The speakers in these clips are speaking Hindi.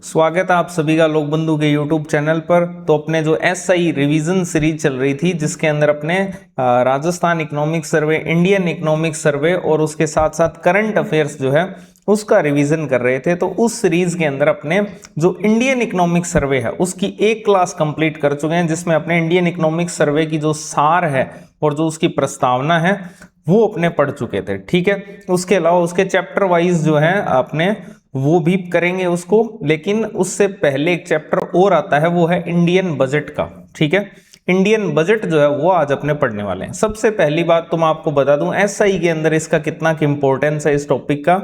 स्वागत है आप सभी का लोक बंधु के YouTube चैनल पर। तो अपने जो SI रिवीजन सीरीज चल रही थी जिसके अंदर अपने Rajasthan economic survey, Indian economic survey और उसके साथ साथ करंट अफेयर्स जो है उसका रिवीजन कर रहे थे। तो उस सीरीज के अंदर अपने जो इंडियन इकोनॉमिक सर्वे है उसकी एक क्लास कंप्लीट कर चुके हैं, जिसमें अपने इंडियन इकोनॉमिक सर्वे की जो सार है और जो उसकी प्रस्तावना है वो अपने पढ़ चुके थे। ठीक है, उसके अलावा उसके चैप्टर वाइज जो है अपने वो भी करेंगे उसको, लेकिन उससे पहले एक चैप्टर और आता है, वो है इंडियन बजट का। ठीक है, इंडियन बजट जो है वो आज अपने पढ़ने वाले हैं। सबसे पहली बात तो मैं आपको बता दूं एसआई के अंदर इसका कितना इंपॉर्टेंस है इस टॉपिक का।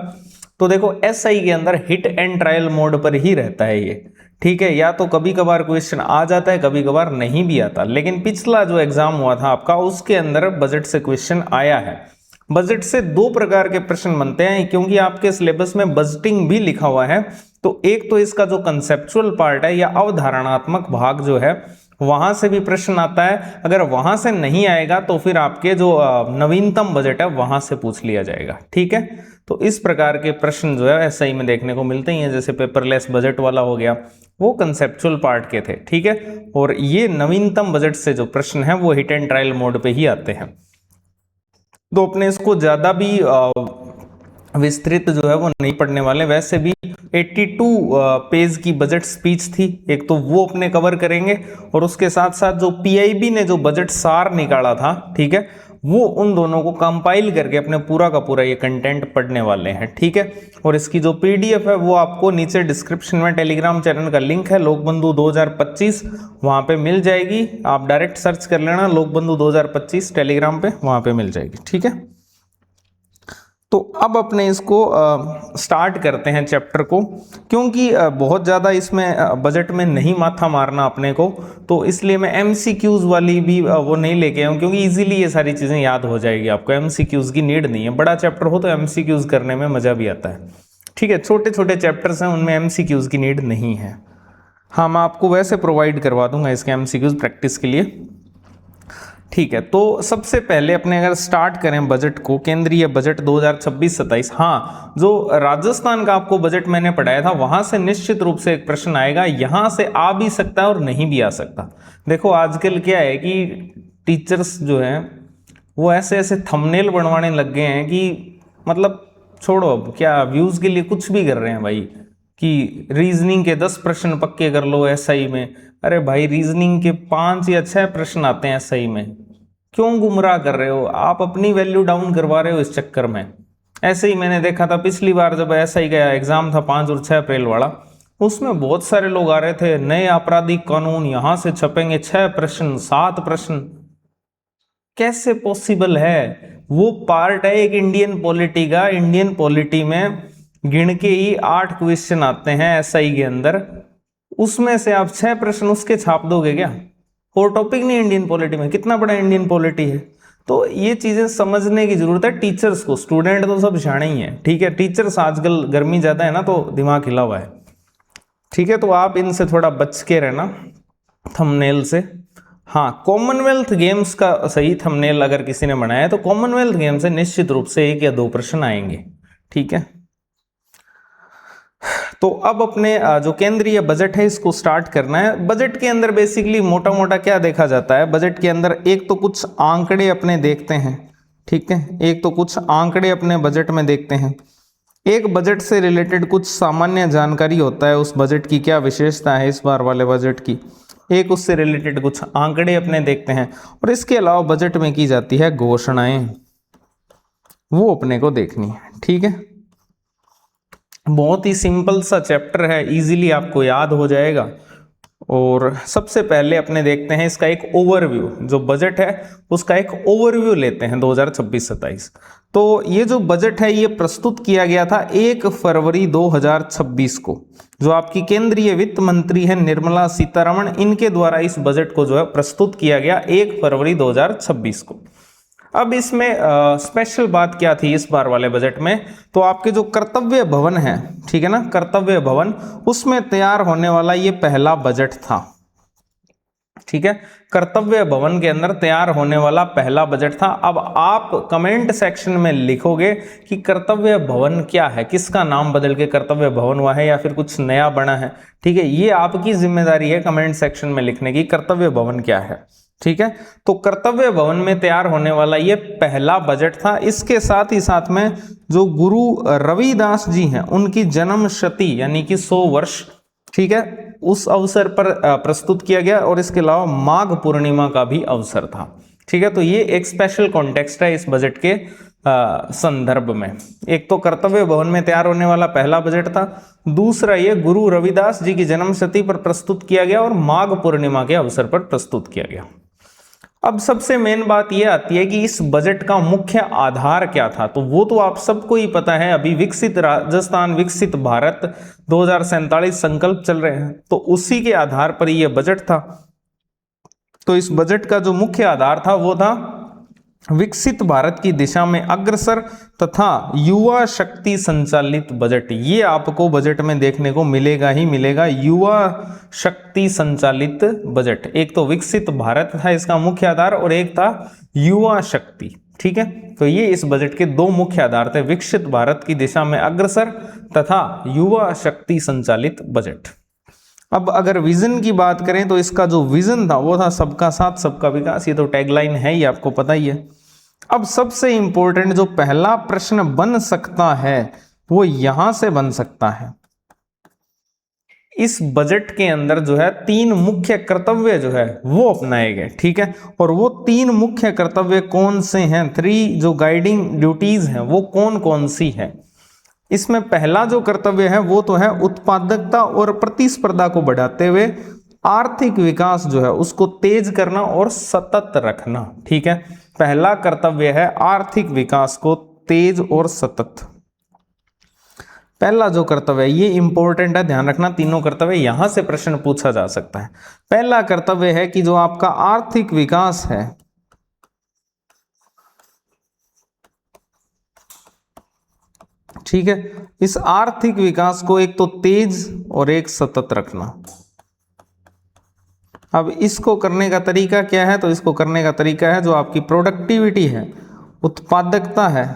तो देखो एसआई के अंदर हिट एंड ट्रायल मोड पर ही रहता है ये। ठीक है, या तो कभी कभार क्वेश्चन आ जाता है, कभी कभार नहीं भी आता, लेकिन पिछला जो एग्जाम हुआ था आपका उसके अंदर बजट से क्वेश्चन आया है। बजट से दो प्रकार के प्रश्न बनते हैं, क्योंकि आपके सिलेबस में बजटिंग भी लिखा हुआ है। तो एक तो इसका जो कंसेप्चुअल पार्ट है या अवधारणात्मक भाग जो है वहां से भी प्रश्न आता है। अगर वहां से नहीं आएगा तो फिर आपके जो नवीनतम बजट है वहां से पूछ लिया जाएगा। ठीक है, तो इस प्रकार के प्रश्न जो है एसआई में देखने को मिलते ही हैं। जैसे पेपरलेस बजट वाला हो गया, वो कंसेप्चुअल पार्ट के थे। ठीक है, और ये नवीनतम बजट से जो प्रश्न है वो हिट एंड ट्रायल मोड पे ही आते हैं। तो अपने इसको ज्यादा भी विस्तृत जो है वो नहीं पढ़ने वाले। वैसे भी 82 पेज की बजट स्पीच थी एक, तो वो अपने कवर करेंगे, और उसके साथ साथ जो पीआईबी ने जो बजट सार निकाला था, ठीक है, वो उन दोनों को कंपाइल करके अपने पूरा का पूरा ये कंटेंट पढ़ने वाले हैं। ठीक है, और इसकी जो पीडीएफ है वो आपको नीचे डिस्क्रिप्शन में टेलीग्राम चैनल का लिंक है लोकबंधु 2025, वहां पे मिल जाएगी। आप डायरेक्ट सर्च कर लेना लोकबंधु 2025 टेलीग्राम पे, वहां पे मिल जाएगी। ठीक है, तो अब अपने इसको स्टार्ट करते हैं चैप्टर को, क्योंकि बहुत ज़्यादा इसमें बजट में नहीं माथा मारना अपने को, तो इसलिए मैं एमसीक्यूज वाली भी वो नहीं लेके आऊँ, क्योंकि इजीली ये सारी चीज़ें याद हो जाएगी आपको। एमसीक्यूज की नीड नहीं है, बड़ा चैप्टर हो तो एमसीक्यूज करने में मज़ा भी आता है। ठीक है, छोटे छोटे चैप्टर्स हैं उनमें एमसीक्यूज की नीड नहीं है। हाँ, मैं आपको वैसे प्रोवाइड करवा दूंगा इसके एमसीक्यूज प्रैक्टिस के लिए। ठीक है, तो सबसे पहले अपने अगर स्टार्ट करें बजट को, केंद्रीय बजट 2026-27। हाँ, जो राजस्थान का आपको बजट मैंने पढ़ाया था वहां से निश्चित रूप से एक प्रश्न आएगा, यहां से आ भी सकता है और नहीं भी आ सकता। देखो आजकल क्या है कि टीचर्स जो हैं वो ऐसे ऐसे थंबनेल बनवाने लग गए हैं कि मतलब छोड़ो, अब क्या व्यूज के लिए कुछ भी कर रहे हैं भाई, कि रीजनिंग के 10 प्रश्न पक्के कर लो एसआई में। अरे भाई, रीजनिंग के 5 या 6 प्रश्न आते हैं एसआई में, क्यों गुमराह कर रहे हो आप? अपनी वैल्यू डाउन करवा रहे हो इस चक्कर में। ऐसे ही मैंने देखा था पिछली बार जब एसआई का एग्जाम था 5 और 6 अप्रैल वाला, उसमें बहुत सारे लोग आ रहे थे, नए आपराधिक कानून यहां से छपेंगे, 6 प्रश्न 7 प्रश्न। कैसे पॉसिबल है? वो पार्ट है एक इंडियन पॉलिटी का। इंडियन पॉलिटी में गिन के ही 8 क्वेश्चन आते हैं एसआई के अंदर, उसमें से आप 6 प्रश्न उसके छाप दोगे क्या? और टॉपिक नहीं इंडियन पॉलिटी में, कितना बड़ा इंडियन पॉलिटी है। तो ये चीजें समझने की जरूरत है टीचर्स को। स्टूडेंट तो सब शाणे ही है। ठीक है, टीचर्स आजकल गर्मी ज्यादा है ना तो दिमाग हिला हुआ है। ठीक है, तो आप इनसे थोड़ा बच के रहना थंबनेल से। हाँ, कॉमनवेल्थ गेम्स का सही थंबनेल अगर किसी ने बनाया है तो कॉमनवेल्थ गेम से निश्चित रूप से 1 या 2 प्रश्न आएंगे। ठीक है, तो अब अपने जो केंद्रीय बजट है इसको स्टार्ट करना है। बजट के अंदर बेसिकली मोटा मोटा क्या देखा जाता है बजट के अंदर? एक तो कुछ आंकड़े अपने देखते हैं। ठीक है, एक तो कुछ आंकड़े अपने बजट में देखते हैं। एक बजट से रिलेटेड कुछ सामान्य जानकारी होता है, उस बजट की क्या विशेषता है इस बार वाले बजट की, एक उससे रिलेटेड कुछ आंकड़े अपने देखते हैं। और इसके अलावा बजट में की जाती है घोषणाएं, वो अपने को देखनी है। ठीक है, बहुत ही सिंपल सा चैप्टर है, इजीली आपको याद हो जाएगा। और सबसे पहले अपने देखते हैं इसका एक ओवरव्यू, जो बजट है उसका एक ओवरव्यू लेते हैं 2026-27। तो ये जो बजट है ये प्रस्तुत किया गया था 1 फरवरी 2026 को। जो आपकी केंद्रीय वित्त मंत्री है निर्मला सीतारमण, इनके द्वारा इस बजट को जो है प्रस्तुत किया गया 1 फरवरी 2026 को। अब इसमें स्पेशल बात क्या थी इस बार वाले बजट में? तो आपके जो कर्तव्य भवन है, ठीक है ना, कर्तव्य भवन, उसमें तैयार होने वाला ये पहला बजट था। ठीक है, कर्तव्य भवन के अंदर तैयार होने वाला पहला बजट था। अब आप कमेंट सेक्शन में लिखोगे कि कर्तव्य भवन क्या है, किसका नाम बदल के कर्तव्य भवन हुआ है या फिर कुछ नया बना है। ठीक है, ये आपकी जिम्मेदारी है कमेंट सेक्शन में लिखने की कर्तव्य भवन क्या है। ठीक है, तो कर्तव्य भवन में तैयार होने वाला ये पहला बजट था। इसके साथ ही साथ में जो गुरु रविदास जी हैं उनकी जन्म शती यानी कि 100 वर्ष, ठीक है, उस अवसर पर प्रस्तुत किया गया और इसके अलावा माघ पूर्णिमा का भी अवसर था। ठीक है, तो ये एक स्पेशल कॉन्टेक्स्ट है इस बजट के संदर्भ में। एक तो कर्तव्य भवन में तैयार होने वाला पहला बजट था, दूसरा ये गुरु रविदास जी की जन्म शती पर प्रस्तुत किया गया और माघ पूर्णिमा के अवसर पर प्रस्तुत किया गया। अब सबसे मेन बात यह आती है कि इस बजट का मुख्य आधार क्या था, तो वो तो आप सबको ही पता है, अभी विकसित राजस्थान विकसित भारत 2047 संकल्प चल रहे हैं, तो उसी के आधार पर यह बजट था। तो इस बजट का जो मुख्य आधार था वो था विकसित भारत की दिशा में अग्रसर तथा युवा शक्ति संचालित बजट। ये आपको बजट में देखने को मिलेगा ही मिलेगा, युवा शक्ति संचालित बजट। एक तो विकसित भारत था इसका मुख्य आधार और एक था युवा शक्ति। ठीक है, तो ये इस बजट के दो मुख्य आधार थे, विकसित भारत की दिशा में अग्रसर तथा युवा शक्ति संचालित बजट। अब अगर विजन की बात करें तो इसका जो विजन था वो था सबका साथ सबका विकास। ये तो टैगलाइन है ही, आपको पता ही है। अब सबसे इंपॉर्टेंट जो पहला प्रश्न बन सकता है वो यहां से बन सकता है, इस बजट के अंदर जो है 3 मुख्य कर्तव्य जो है वो अपनाए गए। ठीक है, और वो 3 मुख्य कर्तव्य कौन से हैं, 3 जो गाइडिंग ड्यूटीज हैं वो कौन कौन सी है। इसमें पहला जो कर्तव्य है वो तो है उत्पादकता और प्रतिस्पर्धा को बढ़ाते हुए आर्थिक विकास जो है उसको तेज करना और सतत रखना। ठीक है, पहला कर्तव्य है आर्थिक विकास को तेज और सतत। पहला जो कर्तव्य है ये इंपॉर्टेंट है, ध्यान रखना, तीनों कर्तव्य यहां से प्रश्न पूछा जा सकता है। पहला कर्तव्य है कि जो आपका आर्थिक विकास है ठीक है, इस आर्थिक विकास को एक तो तेज और एक सतत रखना। अब इसको करने का तरीका क्या है, तो इसको करने का तरीका है जो आपकी प्रोडक्टिविटी है, उत्पादकता है,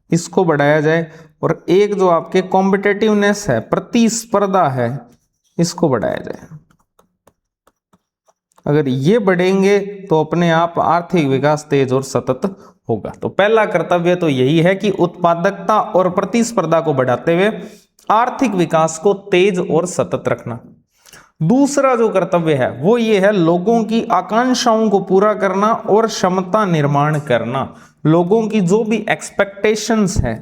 इसको बढ़ाया जाए, और एक जो आपके कॉम्पिटेटिवनेस है, प्रतिस्पर्धा है, इसको बढ़ाया जाए। अगर ये बढ़ेंगे तो अपने आप आर्थिक विकास तेज और सतत होगा। तो पहला कर्तव्य तो यही है कि उत्पादकता और प्रतिस्पर्धा को बढ़ाते हुए आर्थिक विकास को तेज और सतत रखना। दूसरा जो कर्तव्य है वो ये है लोगों की आकांक्षाओं को पूरा करना और क्षमता निर्माण करना। लोगों की जो भी एक्सपेक्टेशंस है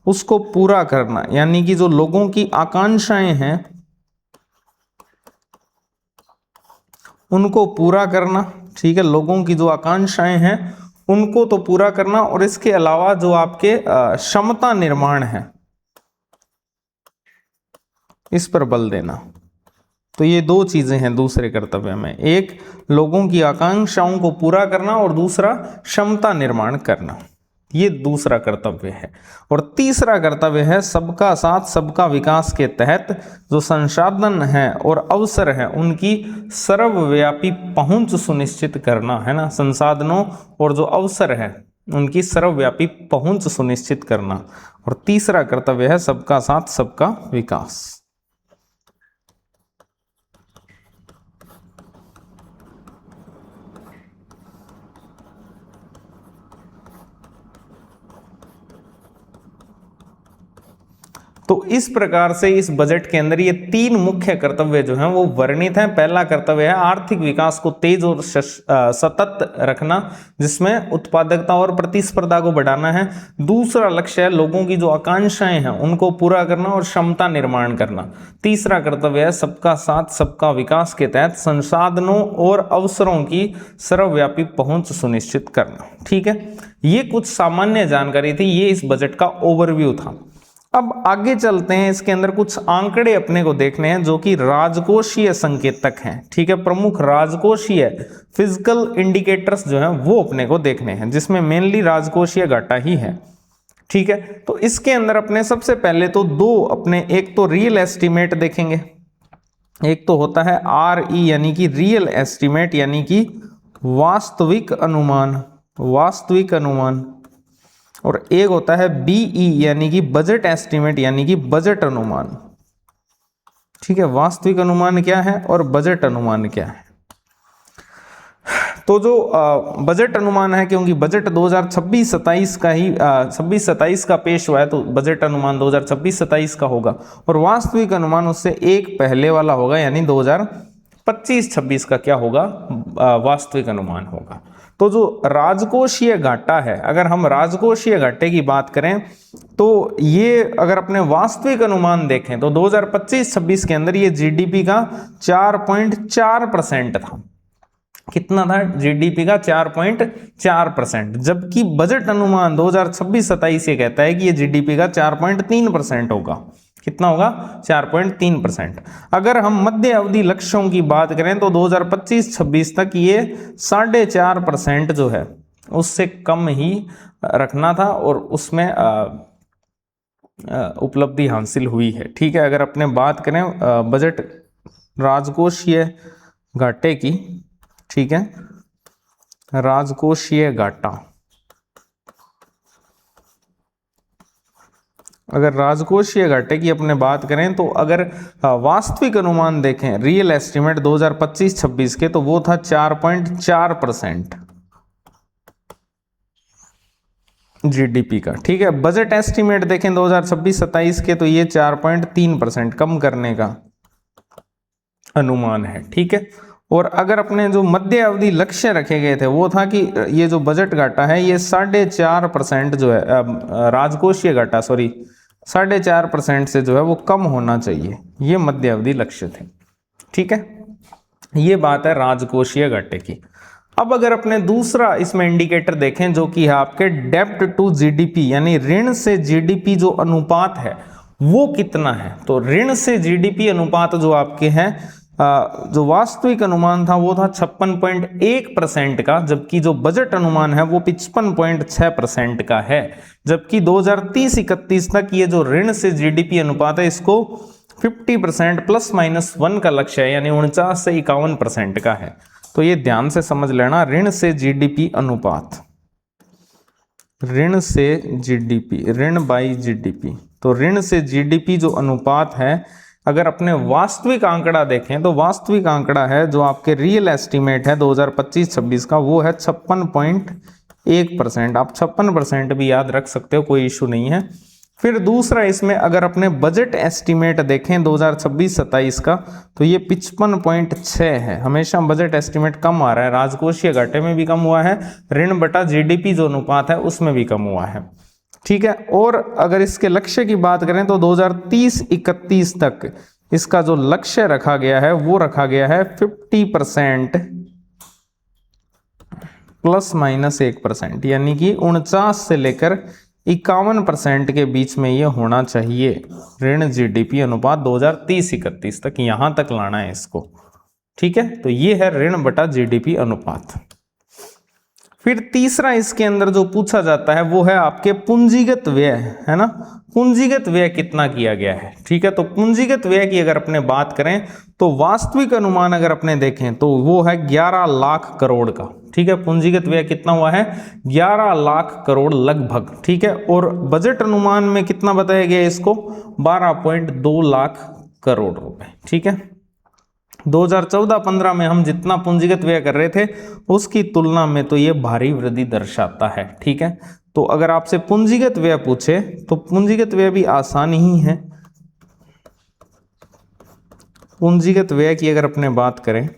उसको पूरा करना, यानी कि जो लोगों की आकांक्षाएं हैं उनको पूरा करना। ठीक है, लोगों की जो आकांक्षाएं हैं उनको तो पूरा करना, और इसके अलावा जो आपके क्षमता निर्माण है इस पर बल देना। तो ये 2 चीजें हैं दूसरे कर्तव्य में, एक लोगों की आकांक्षाओं को पूरा करना और दूसरा क्षमता निर्माण करना। ये दूसरा कर्तव्य है। और तीसरा कर्तव्य है सबका साथ सबका विकास के तहत जो संसाधन है और अवसर है उनकी सर्वव्यापी पहुंच सुनिश्चित करना, है ना। संसाधनों और जो अवसर है उनकी सर्वव्यापी पहुंच सुनिश्चित करना। और तीसरा कर्तव्य है सबका साथ सबका विकास। तो इस प्रकार से इस बजट के अंदर ये 3 मुख्य कर्तव्य जो हैं वो वर्णित हैं। पहला कर्तव्य है आर्थिक विकास को तेज और सतत रखना, जिसमें उत्पादकता और प्रतिस्पर्धा को बढ़ाना है। दूसरा लक्ष्य है लोगों की जो आकांक्षाएं हैं उनको पूरा करना और क्षमता निर्माण करना। तीसरा कर्तव्य है सबका साथ सबका विकास के तहत संसाधनों और अवसरों की सर्वव्यापी पहुंच सुनिश्चित करना। ठीक है, ये कुछ सामान्य जानकारी थी, ये इस बजट का ओवरव्यू था। अब आगे चलते हैं, इसके अंदर कुछ आंकड़े अपने को देखने हैं जो कि राजकोषीय संकेतक हैं। ठीक है, प्रमुख राजकोषीय फिजिकल इंडिकेटर्स जो हैं वो अपने को देखने हैं, जिसमें मेनली राजकोषीय घाटा ही है। ठीक है, तो इसके अंदर अपने सबसे पहले तो 2 अपने, एक तो रियल एस्टीमेट देखेंगे, एक तो होता है RE यानी कि रियल एस्टीमेट यानी कि वास्तविक अनुमान, वास्तविक अनुमान, और एक होता है BE यानी कि बजट एस्टीमेट यानी कि बजट अनुमान। ठीक है, वास्तविक अनुमान क्या है और बजट अनुमान क्या है। तो जो बजट अनुमान है, क्योंकि बजट 2026-27 का ही 26-27 का पेश हुआ है, तो बजट अनुमान 2026-27 का होगा, और वास्तविक अनुमान उससे एक पहले वाला होगा, यानी 2025-26 का क्या होगा, वास्तविक अनुमान होगा। तो जो राजकोषीय घाटा है, अगर हम राजकोषीय घाटे की बात करें तो ये अगर अपने वास्तविक अनुमान देखें तो 2025-26 के अंदर ये जीडीपी का 4.4% था। कितना था? जीडीपी का 4.4%, जबकि बजट अनुमान 2026-27 ये कहता है कि ये जीडीपी का 4.3% होगा। कितना होगा? 4.3%। अगर हम मध्य अवधि लक्ष्यों की बात करें तो 2025-26 तक ये 4.5% जो है उससे कम ही रखना था, और उसमें उपलब्धि हासिल हुई है। ठीक है, अगर अपने बात करें बजट राजकोषीय घाटे की, ठीक है, राजकोषीय घाटा, अगर राजकोषीय घाटे की अपने बात करें तो अगर वास्तविक अनुमान देखें, रियल एस्टीमेट 2025-26 के, तो वो था 4.4% जीडीपी का। ठीक है, बजट एस्टीमेट देखें 2026-27 के, तो ये 4.3% कम करने का अनुमान है। ठीक है, और अगर अपने जो मध्य अवधि लक्ष्य रखे गए थे वो था कि ये जो बजट घाटा है ये 4.5% जो है, राजकोषीय घाटा 4.5% से जो है वो कम होना चाहिए, ये मध्य अवधि लक्ष्य थे। ठीक है, ये बात है राजकोषीय घाटे की। अब अगर अपने दूसरा इसमें इंडिकेटर देखें जो कि है आपके डेब्ट टू जीडीपी, यानी ऋण से जीडीपी जो अनुपात है वो कितना है। तो ऋण से जीडीपी अनुपात जो आपके हैं, जो वास्तविक अनुमान था वो था 56.1% का, जबकि जो बजट अनुमान है वो 55.6% का है। जबकि 2030-31 तक ये जो ऋण से जीडीपी अनुपात है इसको 50% ±1 का लक्ष्य है, यानी 49 से 51% का है। तो ये ध्यान से समझ लेना, ऋण से जीडीपी अनुपात, ऋण से जीडीपी, ऋण बाई जीडीपी, तो ऋण से जीडीपी जो अनुपात है, अगर अपने वास्तविक आंकड़ा देखें तो वास्तविक आंकड़ा है जो आपके रियल एस्टीमेट है 2025-26 का, वो है 56.1%। आप 56% भी याद रख सकते हो, कोई इशू नहीं है। फिर दूसरा इसमें अगर अपने बजट एस्टीमेट देखें 2026-27 का, तो ये 55.6 है। हमेशा बजट एस्टीमेट कम आ रहा है, राजकोषीय घाटे में भी कम हुआ है, ऋण बटा जीडीपी जो अनुपात है उसमें भी कम हुआ है। ठीक है, और अगर इसके लक्ष्य की बात करें तो 2030-31 तक इसका जो लक्ष्य रखा गया है वो रखा गया है 50% ±1%, यानी कि 49 से लेकर 51% के बीच में ये होना चाहिए ऋण जीडीपी अनुपात 2030-31 तक, यहां तक लाना है इसको। ठीक है, तो ये है ऋण बटा जीडीपी अनुपात। फिर तीसरा इसके अंदर जो पूछा जाता है वो है आपके पूंजीगत व्यय, है ना, पूंजीगत व्यय कितना किया गया है। ठीक है, तो पूंजीगत व्यय की अगर अपने बात करें तो वास्तविक अनुमान अगर अपने देखें तो वो है 11 लाख करोड़ का। ठीक है, पूंजीगत व्यय कितना हुआ है? 11 लाख करोड़ लगभग। ठीक है, और बजट अनुमान में कितना बताया गया इसको? 12.2 लाख करोड़ रुपए। ठीक है, 2014-15 में हम जितना पूंजीगत व्यय कर रहे थे उसकी तुलना में तो ये भारी वृद्धि दर्शाता है। ठीक है, तो अगर आपसे पूंजीगत व्यय पूछे तो पूंजीगत व्यय भी आसान ही है। पूंजीगत व्यय की अगर अपने बात करें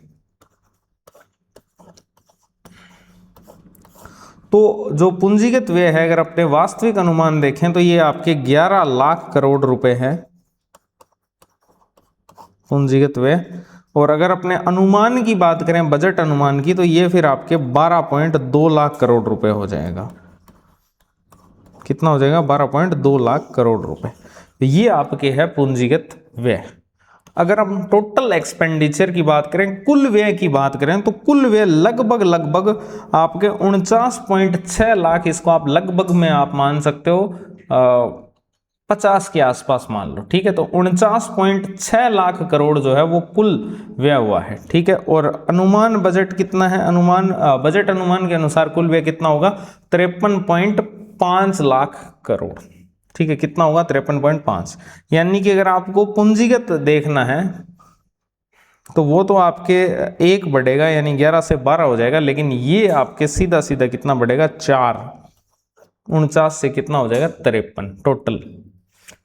तो जो पूंजीगत व्यय है अगर अपने वास्तविक अनुमान देखें तो ये आपके 11 लाख करोड़ रुपए है पूंजीगत व्यय, और अगर अपने अनुमान की बात करें बजट अनुमान की तो ये फिर आपके 12.2 लाख करोड़ रुपए हो जाएगा। कितना हो जाएगा? 12.2 लाख करोड़ रुपए। तो ये आपके है पूंजीगत व्यय। अगर हम टोटल एक्सपेंडिचर की बात करें, कुल व्यय की बात करें, तो कुल व्यय लगभग आपके 49.6 लाख, इसको आप लगभग में आप मान सकते हो 50 के आसपास मान लो, ठीक है। तो 49.6 लाख करोड़ जो है वो कुल व्यय हुआ है, ठीक है। और अनुमान बजट कितना है, बजट अनुमान के अनुसार कुल व्यय कितना होगा, 53.5 लाख करोड़, ठीक है। कितना होगा, 53.5। यानी कि अगर आपको पूंजीगत देखना है तो वो तो आपके 1 बढ़ेगा, यानी 11 से 12 हो जाएगा, लेकिन ये आपके सीधा सीधा कितना बढ़ेगा, 4, 49 से कितना हो जाएगा, 53 टोटल,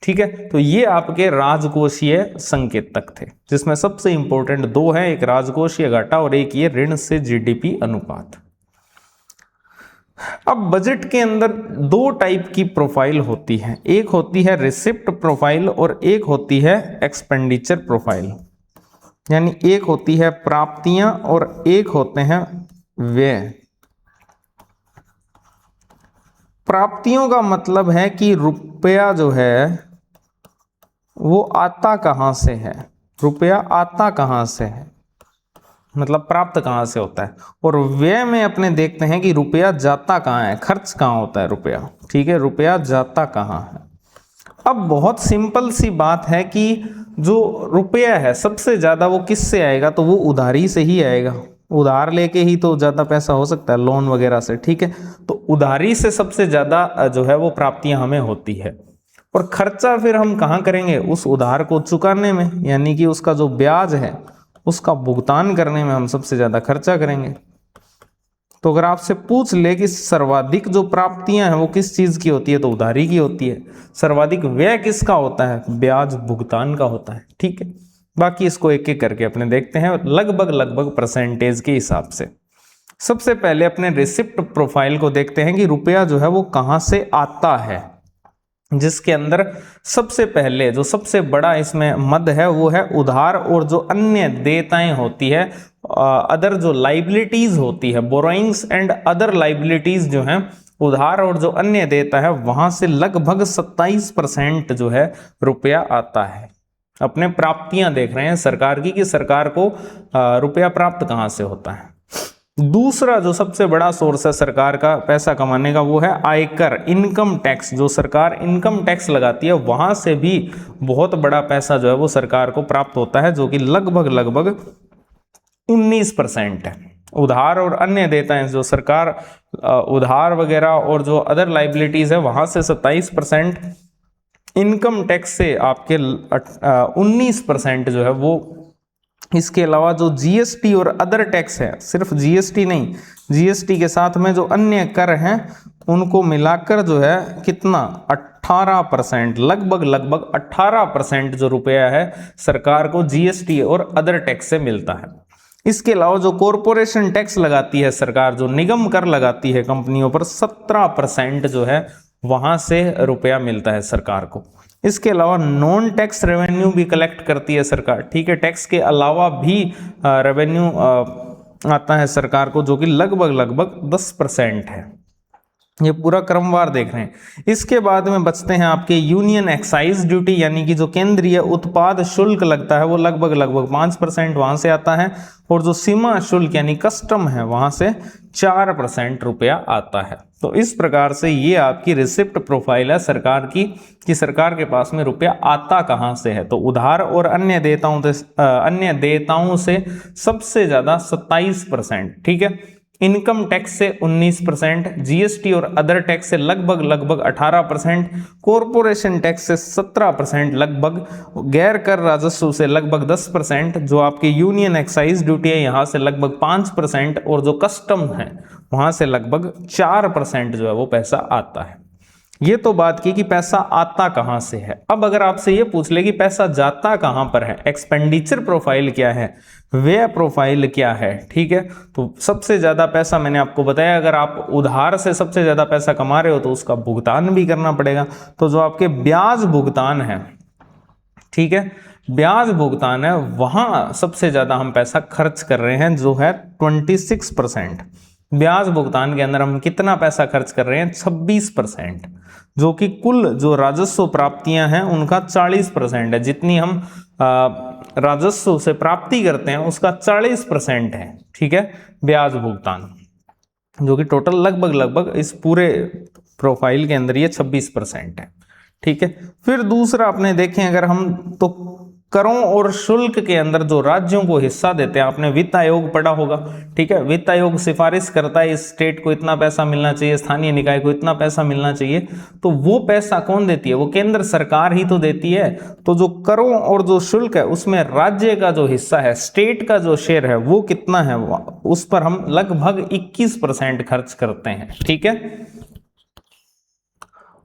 ठीक है। तो ये आपके राजकोषीय संकेतक थे, जिसमें सबसे इंपॉर्टेंट 2 है, एक राजकोषीय घाटा और एक ये ऋण से जीडीपी अनुपात। अब बजट के अंदर 2 टाइप की प्रोफाइल होती है, एक होती है रिसिप्ट प्रोफाइल और एक होती है एक्सपेंडिचर प्रोफाइल। यानी एक होती है प्राप्तियां और एक होते हैं व्यय। प्राप्तियों का मतलब है कि रुपया जो है वो आता कहां से है, रुपया आता कहां से है, मतलब प्राप्त कहां से होता है। और व्यय में अपने देखते हैं कि रुपया जाता कहां है, खर्च कहां होता है रुपया, ठीक है, रुपया जाता कहां है। अब बहुत सिंपल सी बात है कि जो रुपया है सबसे ज्यादा वो किससे आएगा, तो वो उधारी से ही आएगा। उधार लेके ही तो ज्यादा पैसा हो सकता है, लोन वगैरह से, ठीक है। तो उधारी से सबसे ज्यादा जो है वो प्राप्तियां हमें होती है। और खर्चा फिर हम कहाँ करेंगे, उस उधार को चुकाने में, यानी कि उसका जो ब्याज है उसका भुगतान करने में हम सबसे ज्यादा खर्चा करेंगे। तो अगर आपसे पूछ ले कि सर्वाधिक जो प्राप्तियां हैं वो किस चीज की होती है, तो उधारी की होती है। सर्वाधिक व्यय किसका होता है, ब्याज भुगतान का होता है, ठीक है। बाकी इसको एक एक करके अपने देखते हैं लगभग परसेंटेज के हिसाब से। सबसे पहले अपने रिसिप्ट प्रोफाइल को देखते हैं कि रुपया जो है वो कहां से आता है, जिसके अंदर सबसे पहले जो सबसे बड़ा इसमें मद है वो है उधार और जो अन्य देयताएं होती है, अदर जो लाइबिलिटीज होती है, बोरोइंग्स एंड अदर लाइबिलिटीज जो हैं, उधार और जो अन्य देयता है वहां से लगभग 27% जो है रुपया आता है। अपने प्राप्तियां देख रहे हैं सरकार की कि सरकार को रुपया प्राप्त कहां से होता है। दूसरा जो सबसे बड़ा सोर्स है सरकार का पैसा कमाने का वो है आयकर, इनकम टैक्स। जो सरकार इनकम टैक्स लगाती है वहां से भी बहुत बड़ा पैसा जो है वो सरकार को प्राप्त होता है, जो कि लगभग 19% है। उधार और अन्य देयताएं जो सरकार उधार वगैरह और जो अदर लाइबिलिटीज है वहां से 27%, इनकम टैक्स से आपके 19% जो है वो। इसके अलावा जो जीएसटी और अदर टैक्स है, सिर्फ जीएसटी नहीं, जीएसटी के साथ में जो अन्य कर हैं उनको मिलाकर जो है कितना, 18%, लगभग 18% जो रुपया है सरकार को जीएसटी और अदर टैक्स से मिलता है। इसके अलावा जो कॉरपोरेशन टैक्स लगाती है सरकार, जो निगम कर लगाती है कंपनियों पर, 17% जो है वहां से रुपया मिलता है सरकार को। इसके अलावा नॉन टैक्स रेवेन्यू भी कलेक्ट करती है सरकार, ठीक है। टैक्स के अलावा भी रेवेन्यू आता है सरकार को, जो कि लगभग 10% है। ये पूरा क्रमवार देख रहे हैं। इसके बाद में बचते हैं आपके यूनियन एक्साइज ड्यूटी, यानी कि जो केंद्रीय उत्पाद शुल्क लगता है वो लगभग 5% वहां से आता है। और जो सीमा शुल्क यानी कस्टम है वहां से 4% रुपया आता है। तो इस प्रकार से ये आपकी रिसिप्ट प्रोफाइल है सरकार की, कि सरकार के पास में रुपया आता कहां से है। तो उधार और अन्य देयताओं से सबसे ज्यादा 27%, ठीक है। इनकम टैक्स से 19%, जीएसटी और अदर टैक्स से लगभग 18%, कॉरपोरेशन टैक्स से 17%, लगभग गैर कर राजस्व से लगभग 10%, जो आपके यूनियन एक्साइज ड्यूटी है यहाँ से लगभग 5%, और जो कस्टम है वहां से लगभग 4% जो है वो पैसा आता है। ये तो बात की कि पैसा आता कहां से है। अब अगर आपसे ये पूछ ले कि पैसा जाता कहां पर है, एक्सपेंडिचर प्रोफाइल क्या है, व्यय प्रोफाइल क्या है, ठीक है। तो सबसे ज्यादा पैसा मैंने आपको बताया, अगर आप उधार से सबसे ज्यादा पैसा कमा रहे हो तो उसका भुगतान भी करना पड़ेगा। तो जो आपके ब्याज भुगतान है, ठीक है, ब्याज भुगतान है, वहां सबसे ज्यादा हम पैसा खर्च कर रहे हैं, जो है 26%। ब्याज भुगतान के अंदर हम कितना पैसा खर्च कर रहे हैं, 26%, जो कि कुल जो राजस्व प्राप्तियां हैं उनका 40% है। जितनी हम राजस्व से प्राप्ति करते हैं उसका 40% है, ठीक है, ब्याज भुगतान, जो कि टोटल लगभग इस पूरे प्रोफाइल के अंदर ये 26% है, ठीक है। फिर दूसरा अपने देखें अगर हम, तो करों और शुल्क के अंदर जो राज्यों को हिस्सा देते हैं, आपने वित्त आयोग पढ़ा होगा, ठीक है। वित्त आयोग सिफारिश करता है इस स्टेट को इतना पैसा मिलना चाहिए, स्थानीय निकाय को इतना पैसा मिलना चाहिए, तो वो पैसा कौन देती है? वो केंद्र सरकार ही तो देती है। तो जो करों और जो शुल्क है उसमें राज्य का जो हिस्सा है, स्टेट का जो शेयर है वो कितना है, उस पर हम लगभग 21% खर्च करते हैं, ठीक है।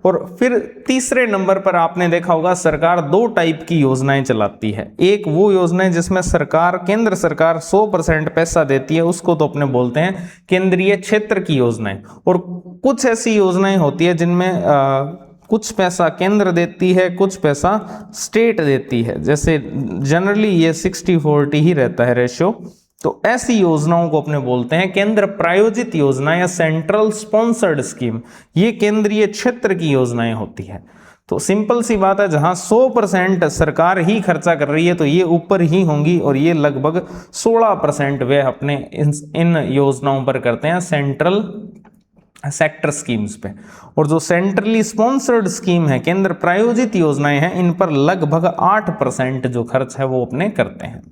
और फिर तीसरे नंबर पर आपने देखा होगा सरकार दो टाइप की योजनाएं चलाती है। एक वो योजनाएं जिसमें सरकार, केंद्र सरकार 100% पैसा देती है, उसको तो अपने बोलते हैं केंद्रीय क्षेत्र की योजनाएं। और कुछ ऐसी योजनाएं होती है जिनमें कुछ पैसा केंद्र देती है, कुछ पैसा स्टेट देती है। जैसे जनरली ये 60-40 ही रहता है रेशियो। तो ऐसी योजनाओं को अपने बोलते हैं केंद्र प्रायोजित योजना या सेंट्रल स्पॉन्सर्ड स्कीम। ये केंद्रीय क्षेत्र की योजनाएं होती है। तो सिंपल सी बात है, जहां 100% सरकार ही खर्चा कर रही है तो ये ऊपर ही होंगी, और ये लगभग 16% वे अपने इन योजनाओं पर करते हैं, सेंट्रल सेक्टर स्कीम्स पे। और जो सेंट्रली स्पॉन्सर्ड स्कीम है, केंद्र प्रायोजित योजनाएं हैं, इन पर लगभग 8% जो खर्च है वो अपने करते हैं।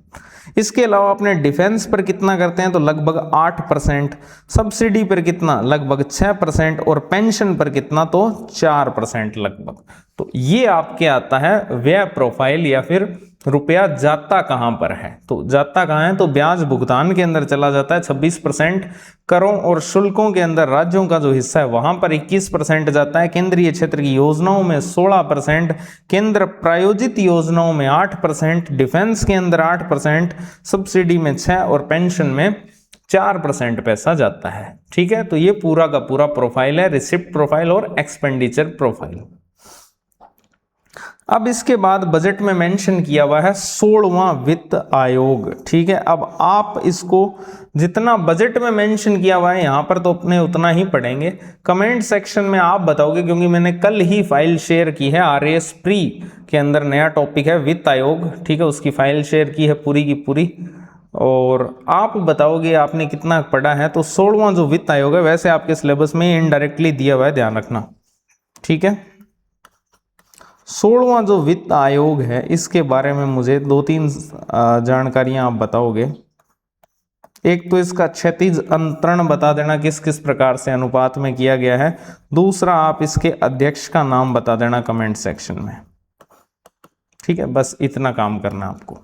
इसके अलावा अपने डिफेंस पर कितना करते हैं, तो लगभग 8%, सब्सिडी पर कितना, लगभग 6%, और पेंशन पर कितना, तो 4% लगभग। तो ये आपके आता है व्यय प्रोफाइल, या फिर रुपया जाता कहां पर है। तो जाता कहां है, तो ब्याज भुगतान के अंदर चला जाता है 26%, करों और शुल्कों के अंदर राज्यों का जो हिस्सा है वहां पर 21% जाता है, केंद्रीय क्षेत्र की योजनाओं में 16%, केंद्र प्रायोजित योजनाओं में 8%, डिफेंस के अंदर 8%, सब्सिडी में 6% और पेंशन में 4% पैसा जाता है, ठीक है। तो ये पूरा का पूरा प्रोफाइल है, रिसिप्ट प्रोफाइल और एक्सपेंडिचर प्रोफाइल। अब इसके बाद बजट में मेंशन किया हुआ है 16वां वित्त आयोग, ठीक है। अब आप इसको जितना बजट में मेंशन किया हुआ है यहां पर तो अपने उतना ही पढ़ेंगे। कमेंट सेक्शन में आप बताओगे, क्योंकि मैंने कल ही फाइल शेयर की है, RAS प्री के अंदर नया टॉपिक है वित्त आयोग, ठीक है। उसकी फाइल शेयर की है पूरी की पूरी, और आप बताओगे आपने कितना पढ़ा है। तो 16वां जो वित्त आयोग है, वैसे आपके सिलेबस में इनडायरेक्टली दिया हुआ है, ध्यान रखना, ठीक है। 16वां जो वित्त आयोग है, इसके बारे में मुझे 2-3 जानकारियां आप बताओगे। एक तो इसका क्षैतिज अंतरण बता देना किस किस प्रकार से अनुपात में किया गया है। दूसरा, आप इसके अध्यक्ष का नाम बता देना कमेंट सेक्शन में, ठीक है। बस इतना काम करना आपको।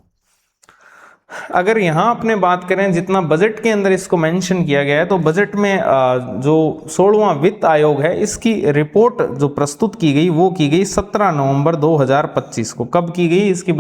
अगर यहां अपने बात करें जितना बजट के अंदर इसको मेंशन किया गया है, तो बजट में जो 16वां वित्त आयोग है, इसकी रिपोर्ट जो प्रस्तुत की गई वो की गई 17 नवंबर 2025 को। कब की गई इसकी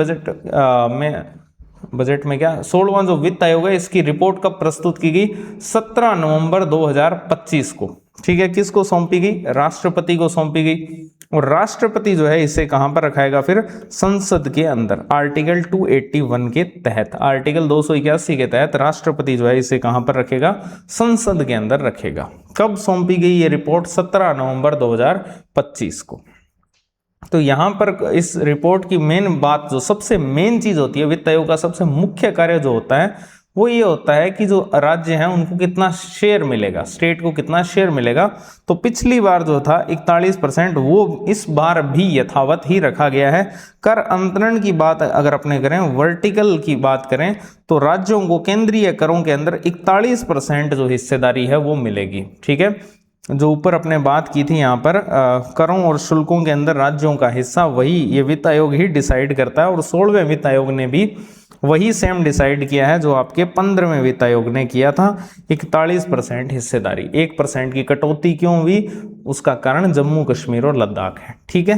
बजट में क्या 16वां जो वित्त आयोग है इसकी रिपोर्ट कब प्रस्तुत की गई, 17 नवंबर 2025 को, ठीक है। किसको सौंपी गई, राष्ट्रपति को सौंपी गई। और राष्ट्रपति जो है इसे कहां पर रखाएगा, फिर संसद के अंदर, आर्टिकल 281 के तहत, आर्टिकल 281 के तहत राष्ट्रपति जो है इसे कहां पर रखेगा, संसद के अंदर रखेगा। कब सौंपी गई ये रिपोर्ट, 17 नवंबर 2025 को। तो यहां पर इस रिपोर्ट की मेन बात, जो सबसे मेन चीज होती है, वित्त आयोग का सबसे मुख्य कार्य जो होता है वो ये होता है कि जो राज्य हैं उनको कितना शेयर मिलेगा, स्टेट को कितना शेयर मिलेगा। तो पिछली बार जो था 41%, वो इस बार भी यथावत ही रखा गया है। कर अंतरण की बात अगर अपने करें, वर्टिकल की बात करें, तो राज्यों को केंद्रीय करों के अंदर 41% जो हिस्सेदारी है वो मिलेगी, ठीक है। जो ऊपर अपने बात की थी यहाँ पर करों और शुल्कों के अंदर राज्यों का हिस्सा, वही ये वित्त आयोग ही डिसाइड करता है। और 16वें वित्त आयोग ने भी वही सेम डिसाइड किया है जो आपके 15वें वित्त आयोग ने किया था, 41% हिस्सेदारी। 1% की कटौती क्यों हुई, उसका कारण जम्मू कश्मीर और लद्दाख है, ठीक है।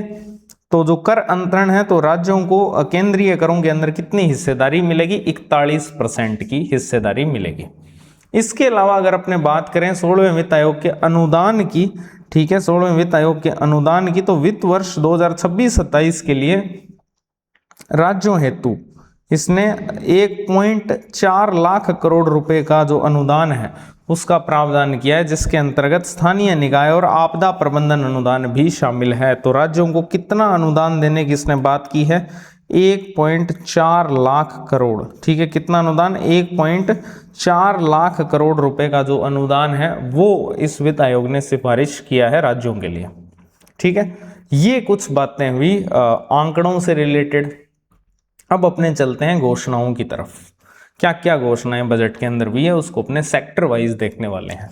तो जो कर अंतरण है, तो राज्यों को केंद्रीय करों के अंदर कितनी हिस्सेदारी मिलेगी, 41% की हिस्सेदारी मिलेगी। इसके अलावा अगर अपने बात करें 16वें वित्त आयोग के अनुदान की, ठीक है, 16वें वित्त आयोग के अनुदान की, तो वित्त वर्ष 2026-27 के लिए राज्यों हेतु इसने 1.4 लाख करोड़ रुपए का जो अनुदान है उसका प्रावधान किया है, जिसके अंतर्गत स्थानीय निकाय और आपदा प्रबंधन अनुदान भी शामिल है। तो राज्यों को कितना अनुदान देने की इसने बात की है, 1.4 लाख करोड़, ठीक है। कितना अनुदान, 1.4 लाख करोड़ रुपए का जो अनुदान है वो इस वित्त आयोग ने सिफारिश किया है राज्यों के लिए, ठीक है। ये कुछ बातें हुई आंकड़ों से रिलेटेड। अब अपने चलते हैं घोषणाओं की तरफ। क्या क्या घोषणाएं बजट के अंदर भी है उसको अपने सेक्टर वाइज देखने वाले हैं।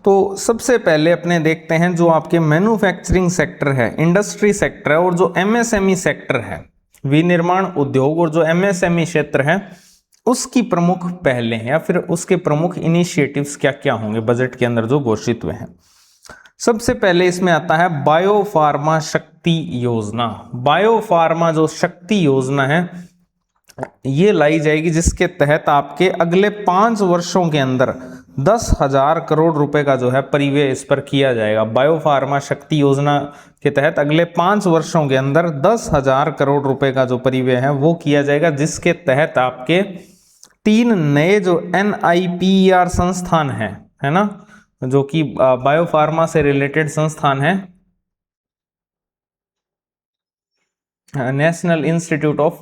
तो सबसे पहले अपने देखते हैं जो आपके मैन्युफैक्चरिंग सेक्टर है, इंडस्ट्री सेक्टर है, और जो एमएसएमई सेक्टर है, विनिर्माण उद्योग, और जो एमएसएमई क्षेत्र है उसकी प्रमुख पहलें या फिर उसके प्रमुख इनिशिएटिव्स क्या क्या होंगे बजट के अंदर जो घोषित हुए हैं। सबसे पहले इसमें आता है बायोफार्मा शक्ति योजना। बायोफार्मा जो शक्ति योजना है ये लाई जाएगी, जिसके तहत आपके अगले 5 वर्षों के अंदर 10,000 करोड़ रुपए का जो है परिव्यय इस पर किया जाएगा। बायोफार्मा शक्ति योजना के तहत अगले 5 वर्षों के अंदर 10,000 करोड़ रुपए का जो परिव्यय है वो किया जाएगा, जिसके तहत आपके 3 नए जो NIPER संस्थान है ना, जो कि बायोफार्मा से रिलेटेड संस्थान है, national institute of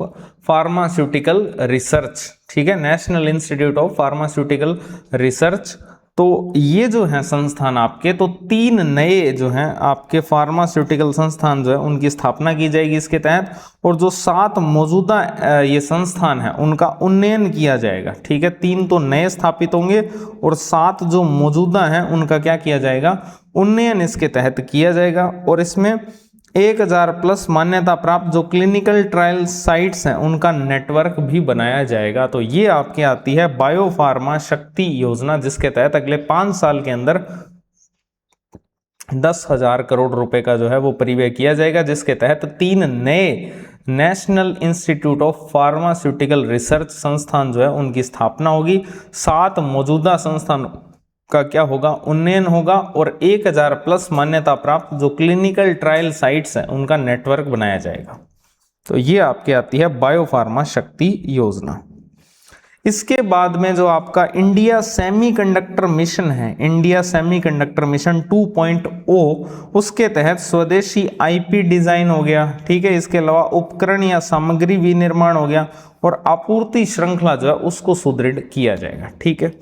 pharmaceutical research, ठीक है, national institute of pharmaceutical research. तो ये जो है संस्थान आपके, तो 3 नए जो हैं आपके फार्मास्यूटिकल संस्थान जो है उनकी स्थापना की जाएगी इसके तहत, और जो 7 मौजूदा ये संस्थान है उनका उन्नयन किया जाएगा, ठीक है। 3 तो नए स्थापित होंगे और 7 जो मौजूदा हैं उनका क्या किया जाएगा, उन्नयन इसके तहत किया जाएगा। और इसमें 1000 प्लस मान्यता प्राप्त जो क्लिनिकल ट्रायल साइट्स हैं उनका नेटवर्क भी बनाया जाएगा। तो ये आपके आती है बायोफार्मा शक्ति योजना, जिसके तहत अगले 5 साल के अंदर 10,000 करोड़ रुपए का जो है वो परिव्यय किया जाएगा, जिसके तहत 3 नए national institute of pharmaceutical research संस्थान जो है उनकी स्थापना होगी, 7 मौजूदा संस्थान का क्या होगा, उन्नयन होगा, और 1000 प्लस मान्यता प्राप्त जो क्लिनिकल ट्रायल साइट्स हैं उनका नेटवर्क बनाया जाएगा। तो ये आपके आती है बायोफार्मा शक्ति योजना। इसके बाद में जो आपका इंडिया सेमीकंडक्टर मिशन है, इंडिया सेमीकंडक्टर मिशन 2.0, उसके तहत स्वदेशी IP डिजाइन हो गया, ठीक है। इसके अलावा उपकरण या सामग्री विनिर्माण हो गया, और आपूर्ति श्रृंखला जो है उसको सुदृढ़ किया जाएगा, ठीक है।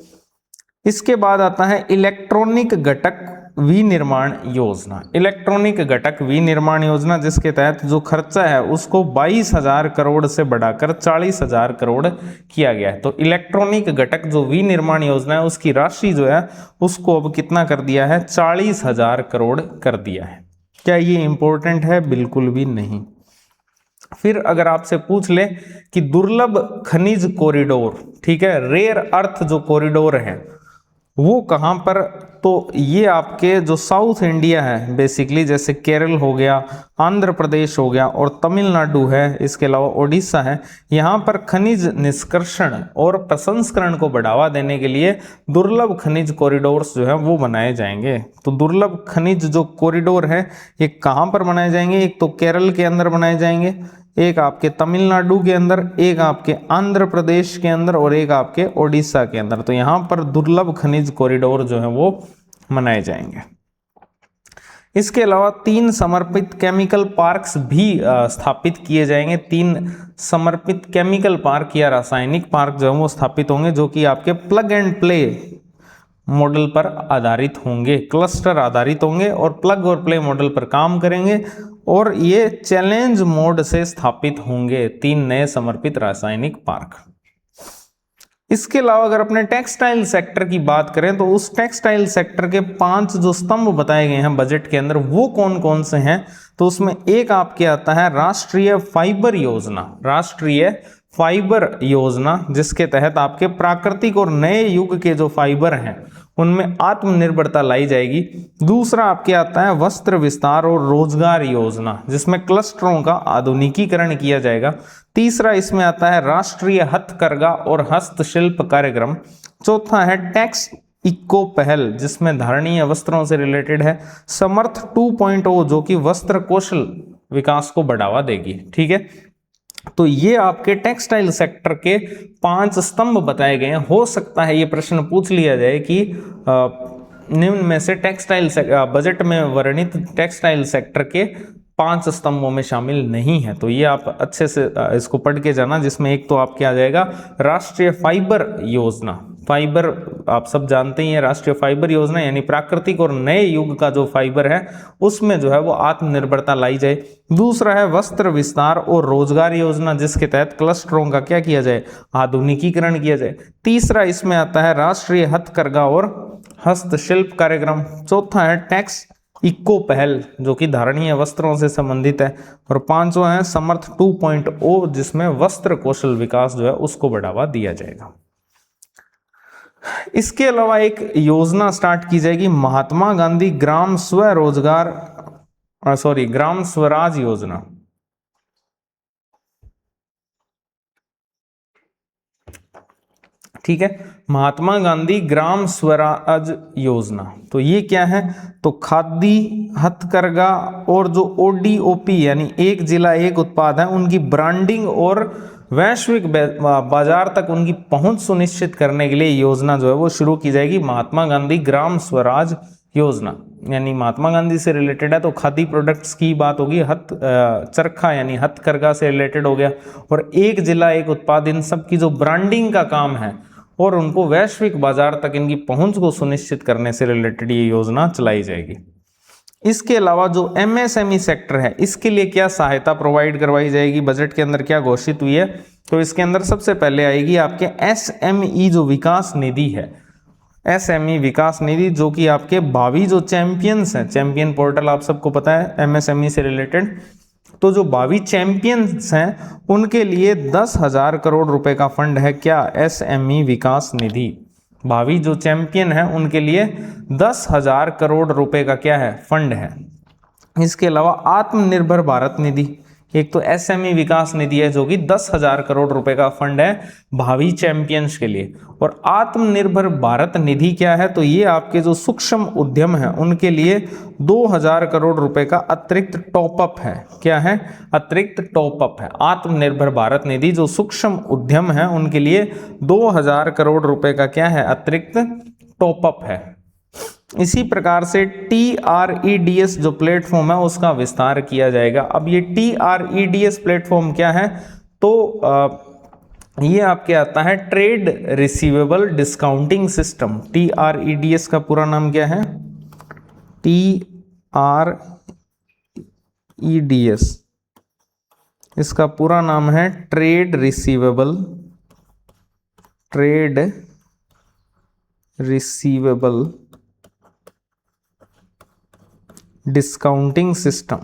इसके बाद आता है इलेक्ट्रॉनिक घटक विनिर्माण योजना। इलेक्ट्रॉनिक घटक विनिर्माण योजना, जिसके तहत जो खर्चा है उसको 22,000 करोड़ से बढ़ाकर 40,000 करोड़ किया गया है। तो इलेक्ट्रॉनिक घटक जो विनिर्माण योजना है उसकी राशि जो है उसको अब कितना कर दिया है, 40,000 करोड़ कर दिया है। क्या ये इंपॉर्टेंट है? बिल्कुल भी नहीं। फिर अगर आपसे पूछ ले कि दुर्लभ खनिज कॉरिडोर, ठीक है, रेयर अर्थ जो कॉरिडोर है वो कहां पर, तो ये आपके जो साउथ इंडिया है बेसिकली, जैसे केरल हो गया, आंध्र प्रदेश हो गया और तमिलनाडु है, इसके अलावा ओडिशा है, यहाँ पर खनिज निष्कर्षण और प्रसंस्करण को बढ़ावा देने के लिए दुर्लभ खनिज कॉरिडोर्स जो है वो बनाए जाएंगे। तो दुर्लभ खनिज जो कॉरिडोर है ये कहाँ पर बनाए जाएंगे, एक तो केरल के अंदर बनाए जाएंगे, एक आपके तमिलनाडु के अंदर, एक आपके आंध्र प्रदेश के अंदर और एक आपके ओडिशा के अंदर। तो यहाँ पर दुर्लभ खनिज कॉरिडोर जो है वो मनाए जाएंगे। इसके अलावा 3 समर्पित केमिकल पार्क्स भी स्थापित किए जाएंगे। 3 समर्पित केमिकल पार्क या रासायनिक पार्क जो है वो स्थापित होंगे, जो कि आपके प्लग एंड प्ले मॉडल पर आधारित होंगे, क्लस्टर आधारित होंगे और प्लग और प्ले मॉडल पर काम करेंगे, और ये चैलेंज मोड से स्थापित होंगे 3 नए समर्पित रासायनिक पार्क। इसके अलावा अगर अपने टेक्सटाइल सेक्टर की बात करें तो उस टेक्सटाइल सेक्टर के 5 जो स्तंभ बताए गए हैं बजट के अंदर वो कौन कौन से हैं, तो उसमें एक आपके आता है राष्ट्रीय फाइबर योजना। राष्ट्रीय फाइबर योजना, जिसके तहत आपके प्राकृतिक और नए युग के जो फाइबर हैं उनमें आत्मनिर्भरता लाई जाएगी। दूसरा आपके आता है वस्त्र विस्तार और रोजगार योजना, जिसमें क्लस्टरों का आधुनिकीकरण किया जाएगा। तीसरा इसमें आता है राष्ट्रीय हथकरघा और हस्तशिल्प कार्यक्रम। चौथा है टैक्स इको पहल, जिसमें धारणीय वस्त्रों से रिलेटेड है। समर्थ 2.0 जो कि वस्त्र कौशल विकास को बढ़ावा देगी, ठीक है। तो ये आपके टेक्सटाइल सेक्टर के 5 स्तंभ बताए गए हैं। हो सकता है ये प्रश्न पूछ लिया जाए कि निम्न में से टेक्सटाइल बजट में वर्णित टेक्सटाइल सेक्टर के 5 स्तंभों में शामिल नहीं है। तो ये आप अच्छे से इसको पढ़ के जाना, जिसमें एक तो आपके आ जाएगा राष्ट्रीय फाइबर योजना। फाइबर आप सब जानते ही हैं, राष्ट्रीय फाइबर योजना यानी प्राकृतिक और नए युग का जो फाइबर है उसमें जो है वो आत्मनिर्भरता लाई जाए। दूसरा है वस्त्र विस्तार और रोजगार योजना, जिसके तहत क्लस्टरों का क्या किया जाए, आधुनिकीकरण किया जाए। तीसरा इसमें आता है राष्ट्रीय हथकरघा और हस्तशिल्प कार्यक्रम। चौथा है टैक्स इको पहल, जो कि धारणीय वस्त्रों से संबंधित है। और पांचवा है समर्थ 2.0, जिसमें वस्त्र कौशल विकास जो है उसको बढ़ावा दिया जाएगा। इसके अलावा एक योजना स्टार्ट की जाएगी, महात्मा गांधी ग्राम स्वराज योजना। ठीक है, महात्मा गांधी ग्राम स्वराज योजना। तो ये क्या है, तो खादी, हथकरघा और जो ओडीओपी यानी एक जिला एक उत्पाद है, उनकी ब्रांडिंग और वैश्विक बाजार तक उनकी पहुंच सुनिश्चित करने के लिए योजना जो है वो शुरू की जाएगी, महात्मा गांधी ग्राम स्वराज योजना। यानी महात्मा गांधी से रिलेटेड है तो खादी प्रोडक्ट्स की बात होगी, चरखा यानी हथकरघा से रिलेटेड हो गया, और एक जिला एक उत्पाद, इन सब की जो ब्रांडिंग का काम है और उनको वैश्विक बाजार तक इनकी पहुंच को सुनिश्चित करने से रिलेटेड ये योजना चलाई जाएगी। इसके अलावा जो एमएसएमई सेक्टर है, इसके लिए क्या सहायता प्रोवाइड करवाई जाएगी, बजट के अंदर क्या घोषित हुई है, तो इसके अंदर सबसे पहले आएगी आपके एसएमई जो विकास निधि है, एसएमई विकास निधि, जो कि आपके भावी जो चैंपियंस हैं, चैंपियन पोर्टल आप सबको पता है एमएसएमई से रिलेटेड, तो जो भावी चैंपियंस हैं उनके लिए 10,000 करोड़ रुपए का फंड है क्या, एसएमई विकास निधि। भावी जो चैंपियन है उनके लिए 10,000 करोड़ रुपए का क्या है, फंड है। इसके अलावा आत्मनिर्भर भारत निधि, एक तो एसएमई विकास निधि है जो कि 10,000 करोड़ रुपए का फंड है भावी चैंपियंस के लिए। और आत्मनिर्भर भारत निधि क्या है, तो ये आपके जो सूक्ष्म उद्यम है उनके लिए 2,000 करोड़ रुपए का अतिरिक्त टॉपअप है। क्या है, अतिरिक्त टॉपअप है। आत्मनिर्भर भारत निधि जो सूक्ष्म उद्यम है उनके लिए 2,000 करोड़ रुपए का क्या है, अतिरिक्त टॉपअप है। इसी प्रकार से TREDS जो प्लेटफॉर्म है उसका विस्तार किया जाएगा। अब ये TREDS प्लेटफॉर्म क्या है, तो ये आपके आता है trade receivable discounting system. TREDS का पूरा नाम क्या है, TREDS, इसका पूरा नाम है ट्रेड रिसीवेबल डिस्काउंटिंग सिस्टम,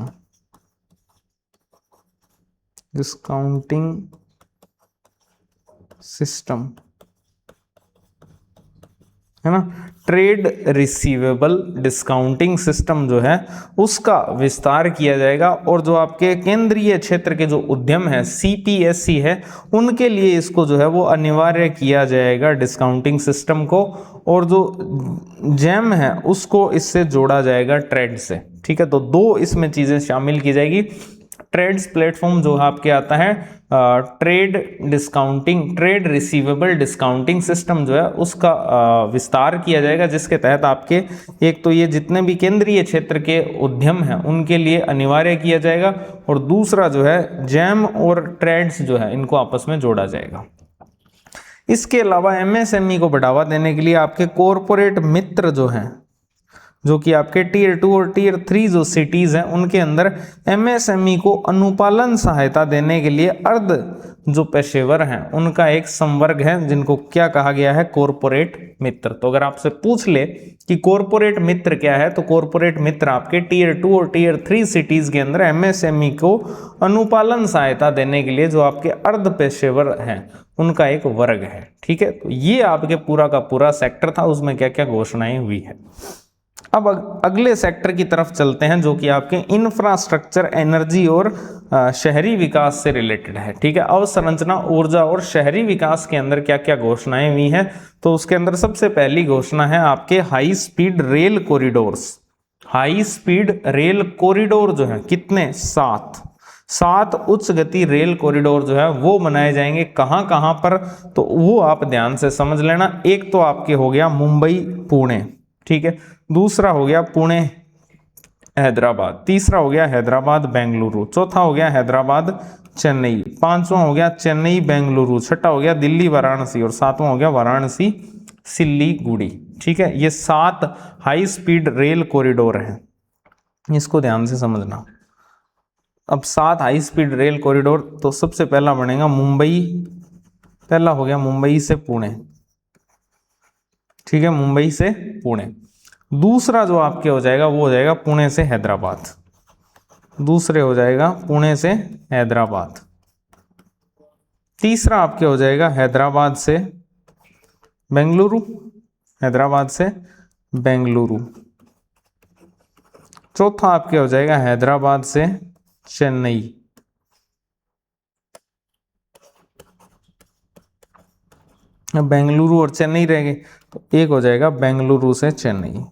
है ना। ट्रेड रिसीवेबल डिस्काउंटिंग सिस्टम जो है उसका विस्तार किया जाएगा, और जो आपके केंद्रीय क्षेत्र के जो उद्यम है CPSE है उनके लिए इसको जो है वो अनिवार्य किया जाएगा डिस्काउंटिंग सिस्टम को, और जो जेम है उसको इससे जोड़ा जाएगा ट्रेड से। ठीक है, तो दो इसमें चीजें शामिल की जाएगी। ट्रेड्स प्लेटफॉर्म जो आपके आता है ट्रेड रिसीवेबल डिस्काउंटिंग सिस्टम जो है उसका विस्तार किया जाएगा, जिसके तहत आपके एक तो ये जितने भी केंद्रीय क्षेत्र के उद्यम हैं उनके लिए अनिवार्य किया जाएगा, और दूसरा जो है जैम और ट्रेड्स जो है इनको आपस में जोड़ा जाएगा। इसके अलावा MSME को बढ़ावा देने के लिए आपके कॉरपोरेट मित्र जो हैं, जो कि आपके Tier 2 और Tier 3 जो सिटीज हैं उनके अंदर MSME को अनुपालन सहायता देने के लिए अर्ध जो पेशेवर हैं उनका एक संवर्ग है जिनको क्या कहा गया है, कॉरपोरेट मित्र। तो अगर आपसे पूछ ले कि कॉरपोरेट मित्र क्या है, तो कॉरपोरेट मित्र आपके Tier 2 और Tier 3 सिटीज के अंदर MSME को अनुपालन सहायता देने के लिए जो आपके अर्ध पेशेवर हैं उनका एक वर्ग है। ठीक है, तो ये आपके पूरा का पूरा सेक्टर था, उसमें क्या क्या घोषणाएं हुई है। अब अगले सेक्टर की तरफ चलते हैं जो कि आपके इंफ्रास्ट्रक्चर, एनर्जी और शहरी विकास से रिलेटेड है। ठीक है, अवसंरचना, ऊर्जा और शहरी विकास के अंदर क्या क्या घोषणाएं हुई हैं, तो उसके अंदर सबसे पहली घोषणा है आपके high speed rail corridors. High speed rail corridor जो है कितने, 7 उच्च गति रेल कॉरिडोर जो है वो बनाए जाएंगे। कहां कहां पर, तो वो आप ध्यान से समझ लेना। एक तो आपके हो गया मुंबई पुणे, ठीक है, दूसरा हो गया पुणे हैदराबाद, तीसरा हो गया हैदराबाद बेंगलुरु, चौथा हो गया हैदराबाद चेन्नई, पांचवा हो गया चेन्नई बेंगलुरु, छठा हो गया दिल्ली वाराणसी और सातवां हो गया वाराणसी सिल्लीगुड़ी। ठीक है, ये 7 हाई स्पीड रेल कॉरिडोर हैं, इसको ध्यान से समझना। अब 7 हाई स्पीड रेल कॉरिडोर, तो सबसे पहला बनेगा मुंबई, पहला हो गया मुंबई से पुणे, ठीक है, मुंबई से पुणे। दूसरा जो आपके हो जाएगा वो हो जाएगा पुणे से हैदराबाद, दूसरे हो जाएगा पुणे से हैदराबाद। तीसरा आपके हो जाएगा हैदराबाद से बेंगलुरु, हैदराबाद से बेंगलुरु। चौथा आपके हो जाएगा हैदराबाद से चेन्नई। बेंगलुरु और चेन्नई रह गए, तो एक हो जाएगा बेंगलुरु से चेन्नई।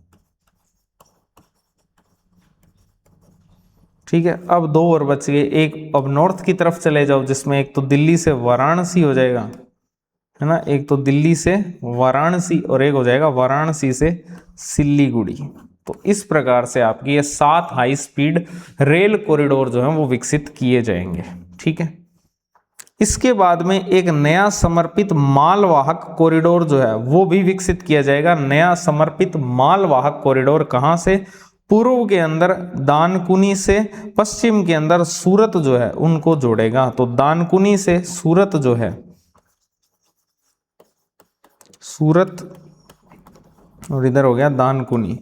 ठीक है, अब 2 और बच गए, एक अब नॉर्थ की तरफ चले जाओ, जिसमें एक तो दिल्ली से वाराणसी हो जाएगा, है ना, एक तो दिल्ली से वाराणसी और एक हो जाएगा वाराणसी से सिल्लीगुड़ी। तो इस प्रकार से आपकी ये 7 हाई स्पीड रेल कॉरिडोर जो है वो विकसित किए जाएंगे। ठीक है, इसके बाद में एक नया समर्पित मालवाहक कॉरिडोर जो है वो भी विकसित किया जाएगा। नया समर्पित मालवाहक कॉरिडोर कहां से? पूर्व के अंदर दानकुनी से, पश्चिम के अंदर सूरत जो है उनको जोड़ेगा। तो दानकुनी से सूरत जो है, सूरत और इधर हो गया दानकुनी,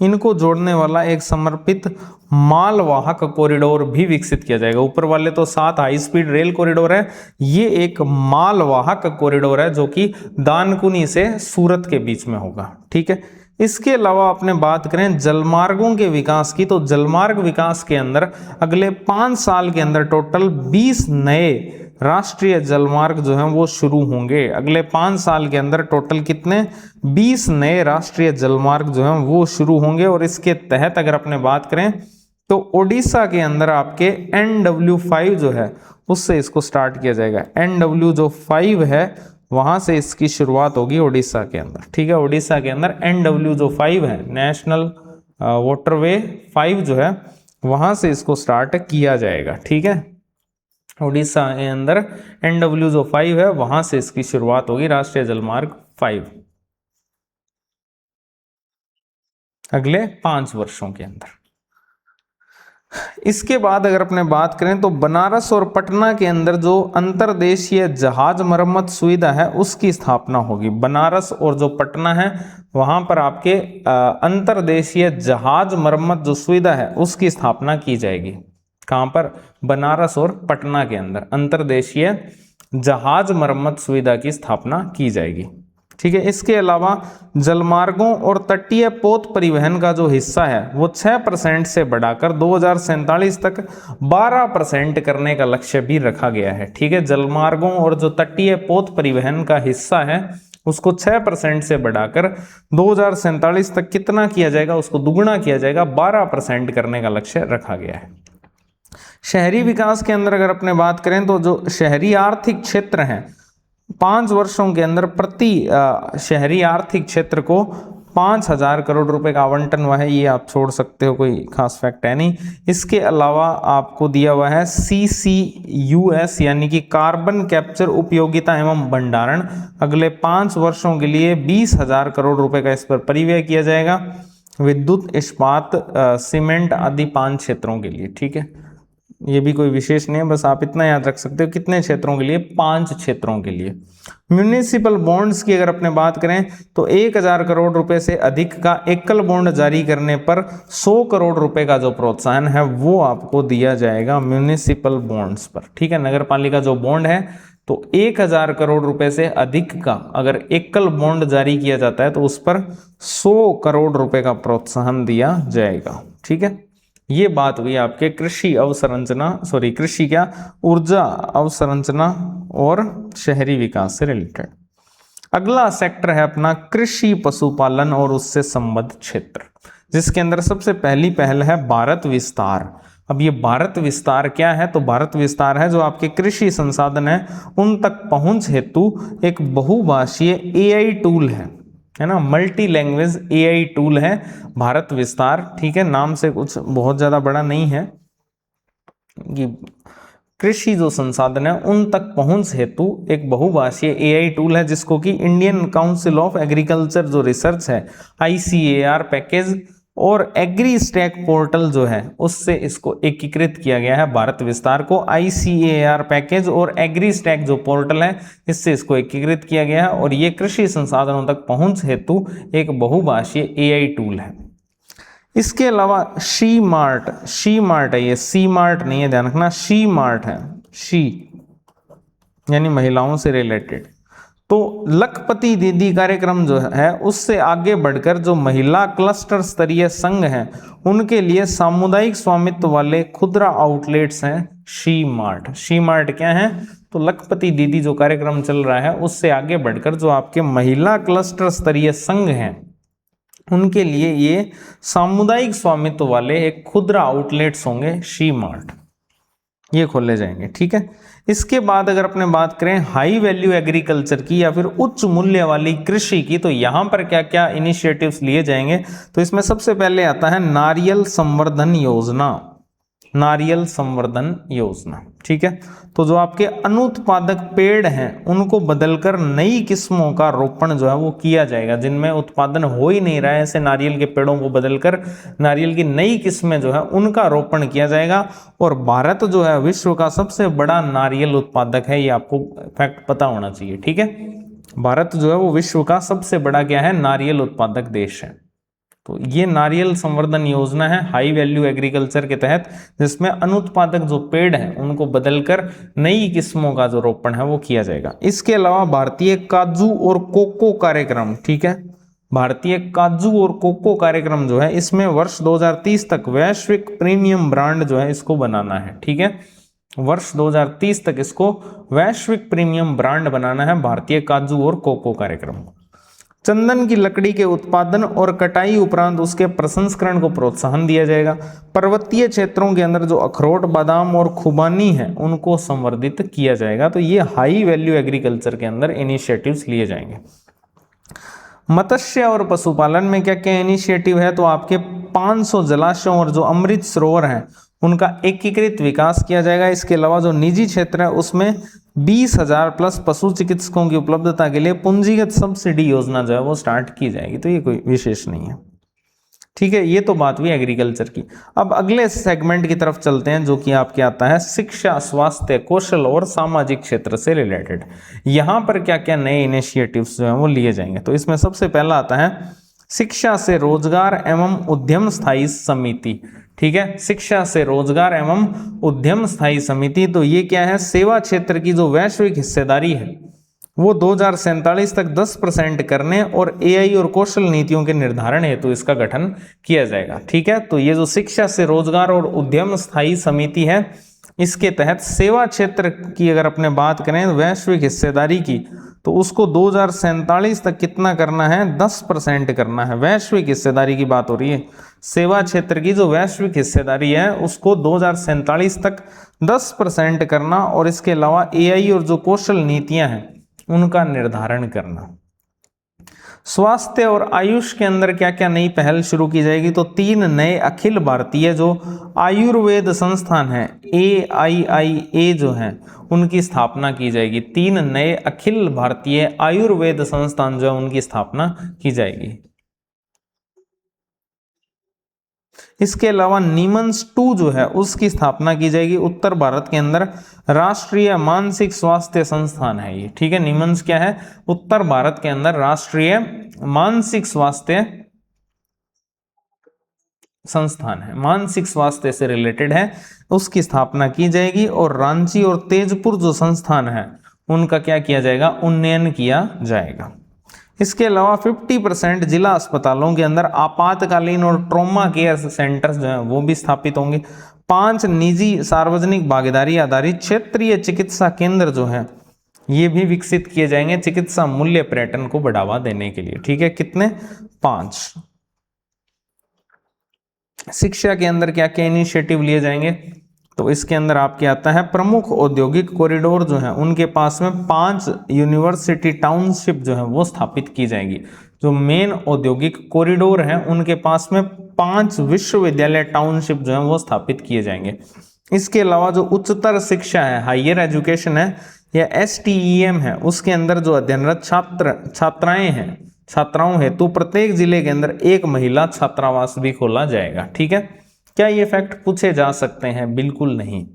इनको जोड़ने वाला एक समर्पित मालवाहक कॉरिडोर भी विकसित किया जाएगा। ऊपर वाले तो 7 हाई स्पीड रेल कॉरिडोर है, ये एक मालवाहक कॉरिडोर है जो कि दानकुनी से सूरत के बीच में होगा। ठीक है, इसके अलावा अपने बात करें जलमार्गों के विकास की, तो जलमार्ग विकास के अंदर अगले 5 साल के अंदर टोटल 20 नए राष्ट्रीय जलमार्ग जो हैं वो शुरू होंगे। अगले 5 साल के अंदर टोटल कितने? 20 नए राष्ट्रीय जलमार्ग जो हैं वो शुरू होंगे। और इसके तहत अगर अपने बात करें तो ओडिशा के अंदर आपके NW5 जो है उससे इसको स्टार्ट किया जाएगा। NW जो 5 है वहां से इसकी शुरुआत होगी ओडिशा के अंदर। ठीक है, ओडिशा के अंदर NW जो 5 है, नेशनल वाटरवे 5 जो है, वहां से इसको स्टार्ट किया जाएगा। ठीक है, उड़ीसा के अंदर NW जो 5 है वहां से इसकी शुरुआत होगी, राष्ट्रीय जलमार्ग 5, अगले 5 वर्षों के अंदर। इसके बाद अगर अपने बात करें तो बनारस और पटना के अंदर जो अंतर्देशीय जहाज मरम्मत सुविधा है उसकी स्थापना होगी। बनारस और जो पटना है वहां पर आपके अंतर्देशीय जहाज मरम्मत जो सुविधा है उसकी स्थापना की जाएगी। कहां पर? बनारस और पटना के अंदर अंतर्देशीय जहाज मरम्मत सुविधा की स्थापना की जाएगी। ठीक है, इसके अलावा जलमार्गों और तटीय पोत परिवहन का जो हिस्सा है वो 6% से बढ़ाकर 2047 तक 12% करने का लक्ष्य भी रखा गया है। ठीक है, जलमार्गों और जो तटीय पोत परिवहन का हिस्सा है उसको 6% से बढ़ाकर 2047 तक कितना किया जाएगा? उसको दुगुना किया जाएगा, 12% करने का लक्ष्य रखा गया है। शहरी विकास के अंदर अगर अपने बात करें तो जो शहरी आर्थिक क्षेत्र हैं 5 वर्षों के अंदर प्रति शहरी आर्थिक क्षेत्र को 5,000 करोड़ रुपए का आवंटन हुआ है। ये आप छोड़ सकते हो, कोई खास फैक्ट है नहीं। इसके अलावा आपको दिया हुआ है CCUS यानी कि कार्बन कैप्चर उपयोगिता एवं भंडारण, अगले 5 वर्षों के लिए 20,000 करोड़ रुपए का इस पर परिव्यय किया जाएगा। विद्युत, इस्पात, सीमेंट आदि 5 क्षेत्रों के लिए। ठीक है, ये भी कोई विशेष नहीं है, बस आप इतना याद रख सकते हो कितने क्षेत्रों के लिए? 5 क्षेत्रों के लिए। म्यूनिसिपल बॉन्ड्स की अगर अपने बात करें तो 1,000 करोड़ रुपए से अधिक का एकल बॉन्ड जारी करने पर 100 करोड़ रुपए का जो प्रोत्साहन है वो आपको दिया जाएगा म्यूनिसिपल बॉन्ड्स पर। ठीक है, नगर पालिका जो बॉन्ड है तो 1,000 करोड़ रुपए से अधिक का अगर एकल बॉन्ड जारी किया जाता है तो उस पर 100 करोड़ रुपए का प्रोत्साहन दिया जाएगा। ठीक है, ये बात हुई आपके कृषि अवसंरचना, ऊर्जा अवसंरचना और शहरी विकास से रिलेटेड। अगला सेक्टर है अपना कृषि, पशुपालन और उससे संबद्ध क्षेत्र, जिसके अंदर सबसे पहली पहल है भारत विस्तार। अब ये भारत विस्तार क्या है? तो भारत विस्तार है जो आपके कृषि संसाधन है उन तक पहुंच हेतु एक बहुभाषीय AI टूल है। है ना। मल्टी लैंग्वेज एआई टूल है भारत विस्तार, ठीक है, नाम से कुछ बहुत ज्यादा बड़ा नहीं है। कि कृषि जो संसाधन है उन तक पहुंच हेतु एक बहुभाषीय एआई टूल है जिसको कि इंडियन काउंसिल ऑफ एग्रीकल्चर जो रिसर्च है ICAR पैकेज और एग्री स्टैक पोर्टल जो है उससे इसको एकीकृत किया गया है। भारत विस्तार को ICAR पैकेज और एग्री स्टैक जो पोर्टल है इससे इसको एकीकृत किया गया है और ये कृषि संसाधनों तक पहुंच हेतु एक बहुभाषीय एआई टूल है। इसके अलावा शी मार्ट है, ये सी मार्ट नहीं है, ध्यान रखना, शी मार्ट है, शी यानी महिलाओं से रिलेटेड। तो लखपति दीदी कार्यक्रम जो है उससे आगे बढ़कर जो महिला क्लस्टर स्तरीय संघ हैं उनके लिए सामुदायिक स्वामित्व वाले खुदरा आउटलेट्स हैं शी मार्ट। शी मार्ट क्या है? तो लखपति दीदी जो कार्यक्रम चल रहा है उससे आगे बढ़कर जो आपके महिला क्लस्टर स्तरीय संघ हैं उनके लिए ये सामुदायिक स्वामित्व वाले एक खुदरा आउटलेट्स होंगे शी मार्ट, ये खोले जाएंगे, ठीक है। इसके बाद अगर अपने बात करें हाई वैल्यू एग्रीकल्चर की या फिर उच्च मूल्य वाली कृषि की, तो यहां पर क्या क्या इनिशिएटिव्स लिए जाएंगे? तो इसमें सबसे पहले आता है नारियल संवर्धन योजना, नारियल संवर्धन योजना, ठीक है। तो जो आपके अनुत्पादक पेड़ हैं उनको बदलकर नई किस्मों का रोपण जो है वो किया जाएगा, जिनमें उत्पादन हो ही नहीं रहा है ऐसे नारियल के पेड़ों को बदलकर नारियल की नई किस्में जो है उनका रोपण किया जाएगा। और भारत जो है विश्व का सबसे बड़ा नारियल उत्पादक है, ये आपको फैक्ट पता होना चाहिए, ठीक है। भारत जो है वो विश्व का सबसे बड़ा क्या है? नारियल उत्पादक देश है। तो ये नारियल संवर्धन योजना है हाई वैल्यू एग्रीकल्चर के तहत, जिसमें अनुत्पादक जो पेड़ हैं उनको बदलकर नई किस्मों का जो रोपण है वो किया जाएगा। इसके अलावा भारतीय काजू और कोको कार्यक्रम, ठीक है, भारतीय काजू और कोको कार्यक्रम जो है इसमें वर्ष 2030 तक वैश्विक प्रीमियम ब्रांड जो है इसको बनाना है, ठीक है। वर्ष 2030 तक इसको वैश्विक प्रीमियम ब्रांड बनाना है भारतीय काजू और कोको कार्यक्रम। चंदन की लकड़ी के उत्पादन और कटाई उपरांत उसके प्रसंस्करण को प्रोत्साहन दिया जाएगा। पर्वतीय क्षेत्रों के अंदर जो अखरोट, बादाम और खुबानी है उनको संवर्धित किया जाएगा। तो ये हाई वैल्यू एग्रीकल्चर के अंदर इनिशिएटिव्स लिए जाएंगे। मत्स्य और पशुपालन में क्या क्या इनिशिएटिव है? तो आपके 500 जलाशयों और जो अमृत सरोवर हैं उनका एकीकृत विकास किया जाएगा। इसके अलावा जो निजी क्षेत्र है उसमें 20,000 प्लस पशु चिकित्सकों की उपलब्धता के लिए पूंजीगत सब्सिडी योजना जो है वो स्टार्ट की जाएगी। तो ये कोई विशेष नहीं है, ठीक है। ये तो बात हुई एग्रीकल्चर की। अब अगले सेगमेंट की तरफ चलते हैं जो कि आपके आता है शिक्षा, स्वास्थ्य, कौशल और सामाजिक क्षेत्र से रिलेटेड। यहां पर क्या क्या नए इनिशिएटिव्स जो है वो लिए जाएंगे? तो इसमें सबसे पहला आता है शिक्षा से रोजगार एवं उद्यम स्थायी समिति, ठीक है। शिक्षा से रोजगार एवं उद्यम स्थायी समिति, तो ये क्या है? सेवा क्षेत्र की जो वैश्विक हिस्सेदारी है वो 2047 तक 10% करने और एआई और कौशल नीतियों के निर्धारण हेतु इसका गठन किया जाएगा, ठीक है। तो ये जो शिक्षा से रोजगार और उद्यम स्थायी समिति है इसके तहत सेवा क्षेत्र की अगर अपने बात करें वैश्विक हिस्सेदारी की, तो उसको 2047 तक कितना करना है? 10% करना है। वैश्विक हिस्सेदारी की बात हो रही है। सेवा क्षेत्र की जो वैश्विक हिस्सेदारी है उसको 2047 तक 10% करना और इसके अलावा एआई और जो कौशल नीतियां हैं उनका निर्धारण करना। स्वास्थ्य और आयुष के अंदर क्या क्या नई पहल शुरू की जाएगी? तो 3 नए अखिल भारतीय जो आयुर्वेद संस्थान है AIIA जो है उनकी स्थापना की जाएगी। 3 नए अखिल भारतीय आयुर्वेद संस्थान जो है उनकी स्थापना की जाएगी। इसके अलावा निमंस 2 जो है उसकी स्थापना की जाएगी। उत्तर भारत के अंदर राष्ट्रीय मानसिक स्वास्थ्य संस्थान है ये, ठीक है। निमंस क्या है? उत्तर भारत के अंदर राष्ट्रीय मानसिक स्वास्थ्य संस्थान है, मानसिक स्वास्थ्य से रिलेटेड है, उसकी स्थापना की जाएगी। और रांची और तेजपुर जो संस्थान है उनका क्या किया जाएगा? उन्नयन किया जाएगा। इसके अलावा 50% जिला अस्पतालों के अंदर आपातकालीन और ट्रॉमा केयर सेंटर्स जो हैं वो भी स्थापित होंगे। 5 निजी सार्वजनिक भागीदारी आधारित क्षेत्रीय चिकित्सा केंद्र जो है ये भी विकसित किए जाएंगे चिकित्सा मूल्य पर्यटन को बढ़ावा देने के लिए, ठीक है। कितने? 5। शिक्षा के अंदर क्या क्या इनिशिएटिव लिए जाएंगे? तो इसके अंदर आपके आता है प्रमुख औद्योगिक कॉरिडोर जो है उनके पास में 5 यूनिवर्सिटी टाउनशिप जो है वो स्थापित की जाएंगी। जो मेन औद्योगिक कॉरिडोर हैं उनके पास में 5 विश्वविद्यालय टाउनशिप जो है वो स्थापित किए जाएंगे। इसके अलावा जो उच्चतर शिक्षा है, हायर एजुकेशन है या STEM है, उसके अंदर जो अध्ययनरत छात्राएं हैं, छात्राओं हेतु प्रत्येक जिले के अंदर एक महिला छात्रावास भी खोला जाएगा। ठीक है, क्या ये फैक्ट पूछे जा सकते हैं? बिल्कुल नहीं।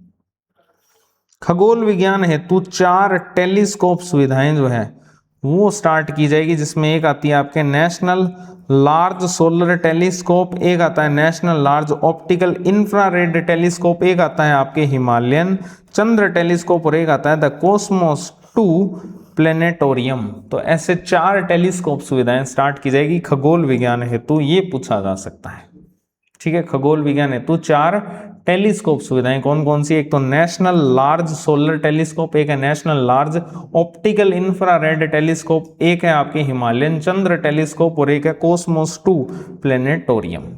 खगोल विज्ञान हेतु 4 टेलीस्कोप सुविधाएं जो है वो स्टार्ट की जाएगी, जिसमें एक आती है आपके नेशनल लार्ज सोलर टेलीस्कोप, एक आता है national large optical infrared telescope, एक आता है आपके हिमालयन चंद्र टेलीस्कोप और एक आता है द कॉस्मोस 2 प्लेनेटोरियम। तो ऐसे 4 टेलीस्कोप सुविधाएं स्टार्ट की जाएगी खगोल विज्ञान हेतु, ये पूछा जा सकता है। ठीक है, खगोल विज्ञान हेतु 4 टेलीस्कोप सुविधाएं कौन कौन सी? एक तो नेशनल लार्ज सोलर टेलीस्कोप, एक है national large optical infrared telescope, एक है आपके हिमालयन चंद्र टेलीस्कोप और एक है कॉस्मोस 2 प्लेनेटोरियम।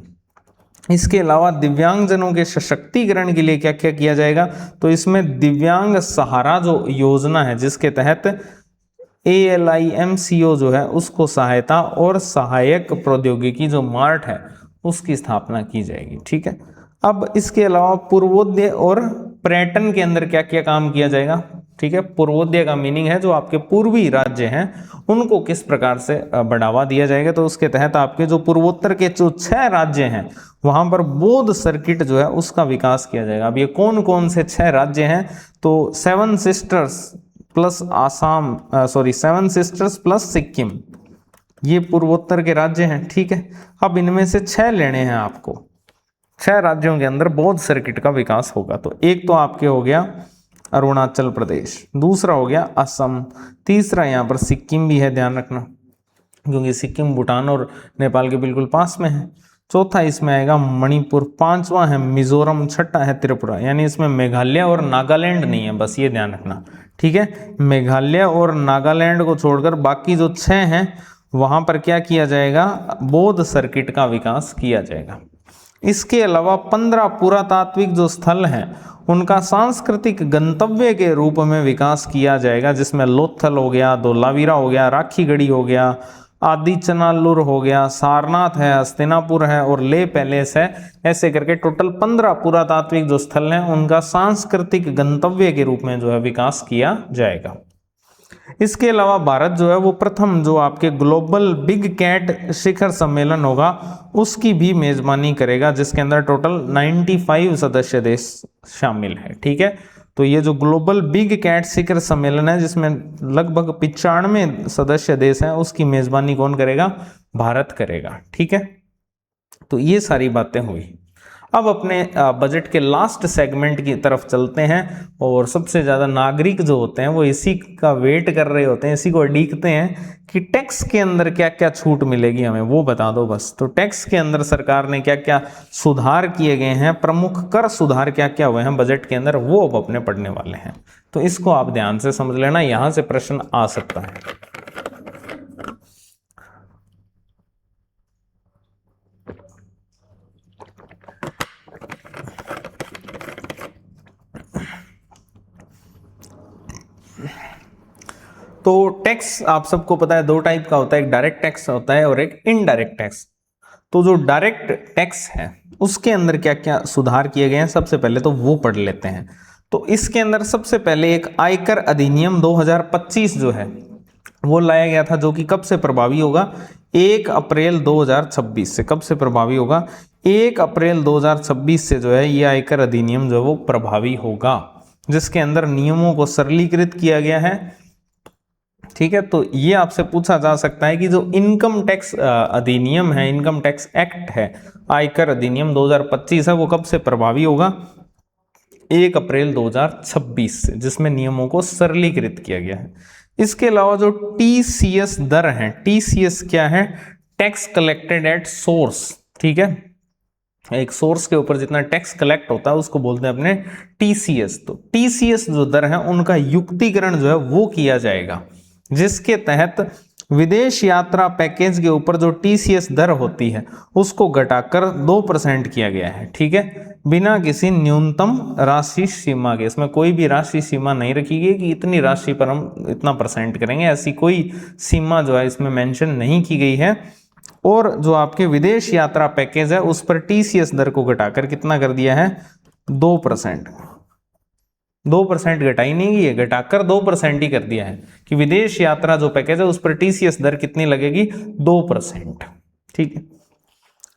इसके अलावा दिव्यांगजनों के सशक्तिकरण के लिए क्या क्या किया जाएगा? तो इसमें दिव्यांग सहारा जो योजना है, जिसके तहत ALIMCO जो है उसको सहायता और सहायक प्रौद्योगिकी जो मार्ट है उसकी स्थापना की जाएगी। ठीक है, अब इसके अलावा पूर्वोदय और पर्यटन के अंदर क्या क्या काम किया जाएगा? ठीक है, पूर्वोदय का मीनिंग है जो आपके पूर्वी राज्य हैं उनको किस प्रकार से बढ़ावा दिया जाएगा। तो उसके तहत आपके जो पूर्वोत्तर के जो 6 राज्य हैं वहां पर बौद्ध सर्किट जो है उसका विकास किया जाएगा। अब ये कौन कौन से 6 राज्य हैं? तो 7 sisters plus Assam, 7 sisters plus Sikkim, ये पूर्वोत्तर के राज्य हैं। ठीक है, अब इनमें से 6 लेने हैं आपको। 6 राज्यों के अंदर बौद्ध सर्किट का विकास होगा। तो एक तो आपके हो गया अरुणाचल प्रदेश, दूसरा हो गया असम, तीसरा यहाँ पर सिक्किम भी है, ध्यान रखना क्योंकि सिक्किम भूटान और नेपाल के बिल्कुल पास में है, चौथा इसमें आएगा मणिपुर, पांचवा है मिजोरम, छठा है त्रिपुरा। यानी इसमें मेघालय और नागालैंड नहीं है, बस ये ध्यान रखना। ठीक है, मेघालय और नागालैंड को छोड़कर बाकी जो 6 हैं वहां पर क्या किया जाएगा? बौद्ध सर्किट का विकास किया जाएगा। इसके अलावा 15 पुरातात्विक जो स्थल हैं उनका सांस्कृतिक गंतव्य के रूप में विकास किया जाएगा, जिसमें लोथल हो गया, धोलावीरा हो गया, राखीगढ़ी हो गया, आदिचनाल्लुर हो गया, सारनाथ है, हस्तिनापुर है और ले पैलेस है। ऐसे करके टोटल 15 पुरातात्विक जो स्थल हैं उनका सांस्कृतिक गंतव्य के रूप में जो है विकास किया जाएगा। इसके अलावा भारत जो है वो प्रथम जो आपके ग्लोबल बिग कैट शिखर सम्मेलन होगा उसकी भी मेजबानी करेगा, जिसके अंदर टोटल 95 सदस्य देश शामिल है। ठीक है, तो ये जो ग्लोबल बिग कैट शिखर सम्मेलन है जिसमें लगभग 95 सदस्य देश हैं उसकी मेजबानी कौन करेगा? भारत करेगा। ठीक है, तो ये सारी बातें हुई। अब अपने बजट के लास्ट सेगमेंट की तरफ चलते हैं और सबसे ज़्यादा नागरिक जो होते हैं वो इसी का वेट कर रहे होते हैं, इसी को उड़ीकते हैं कि टैक्स के अंदर क्या क्या छूट मिलेगी हमें, वो बता दो बस। तो टैक्स के अंदर सरकार ने क्या क्या सुधार किए गए हैं, प्रमुख कर सुधार क्या क्या हुए हैं बजट के अंदर, वो अब अपने पढ़ने वाले हैं। तो इसको आप ध्यान से समझ लेना, यहाँ से प्रश्न आ सकता है। तो टैक्स आप सबको पता है 2 टाइप का होता है, एक डायरेक्ट टैक्स होता है और एक इनडायरेक्ट टैक्स। तो जो डायरेक्ट टैक्स है उसके अंदर क्या क्या सुधार किए गए हैं सबसे पहले तो वो पढ़ लेते हैं। तो इसके अंदर सबसे पहले एक आयकर अधिनियम 2025 जो है वो लाया गया था, जो कि कब से प्रभावी होगा? 1 अप्रैल 2026 से। कब से प्रभावी होगा? 1 अप्रैल 2026 से जो है ये आयकर अधिनियम जो है वो प्रभावी होगा, जिसके अंदर नियमों को सरलीकृत किया गया है। ठीक है, तो ये आपसे पूछा जा सकता है कि जो इनकम टैक्स अधिनियम है, इनकम टैक्स एक्ट है, आयकर अधिनियम 2025 है, वो कब से प्रभावी होगा? 1 अप्रैल 2026 से, जिसमें नियमों को सरलीकृत किया गया है। इसके अलावा जो TCS दर है, TCS क्या है? Tax collected at source. ठीक है, एक सोर्स के ऊपर जितना टैक्स कलेक्ट होता है उसको बोलते हैं अपने TCS। तो TCS जो दर है उनका युक्तिकरण जो है वो किया जाएगा, जिसके तहत विदेश यात्रा पैकेज के ऊपर जो TCS दर होती है उसको घटाकर 2% किया गया है। ठीक है, बिना किसी न्यूनतम राशि सीमा के। इसमें कोई भी राशि सीमा नहीं रखी गई कि इतनी राशि पर हम इतना परसेंट करेंगे, ऐसी कोई सीमा जो है इसमें मेंशन नहीं की गई है। और जो आपके विदेश यात्रा पैकेज है उस पर टीसीएस दर को घटाकर कितना कर दिया है, 2%। 2% घटाई नहीं गई है, घटाकर 2% ही कर दिया है कि विदेश यात्रा जो पैकेज है उस पर टीसीएस दर कितनी लगेगी, 2%। ठीक है।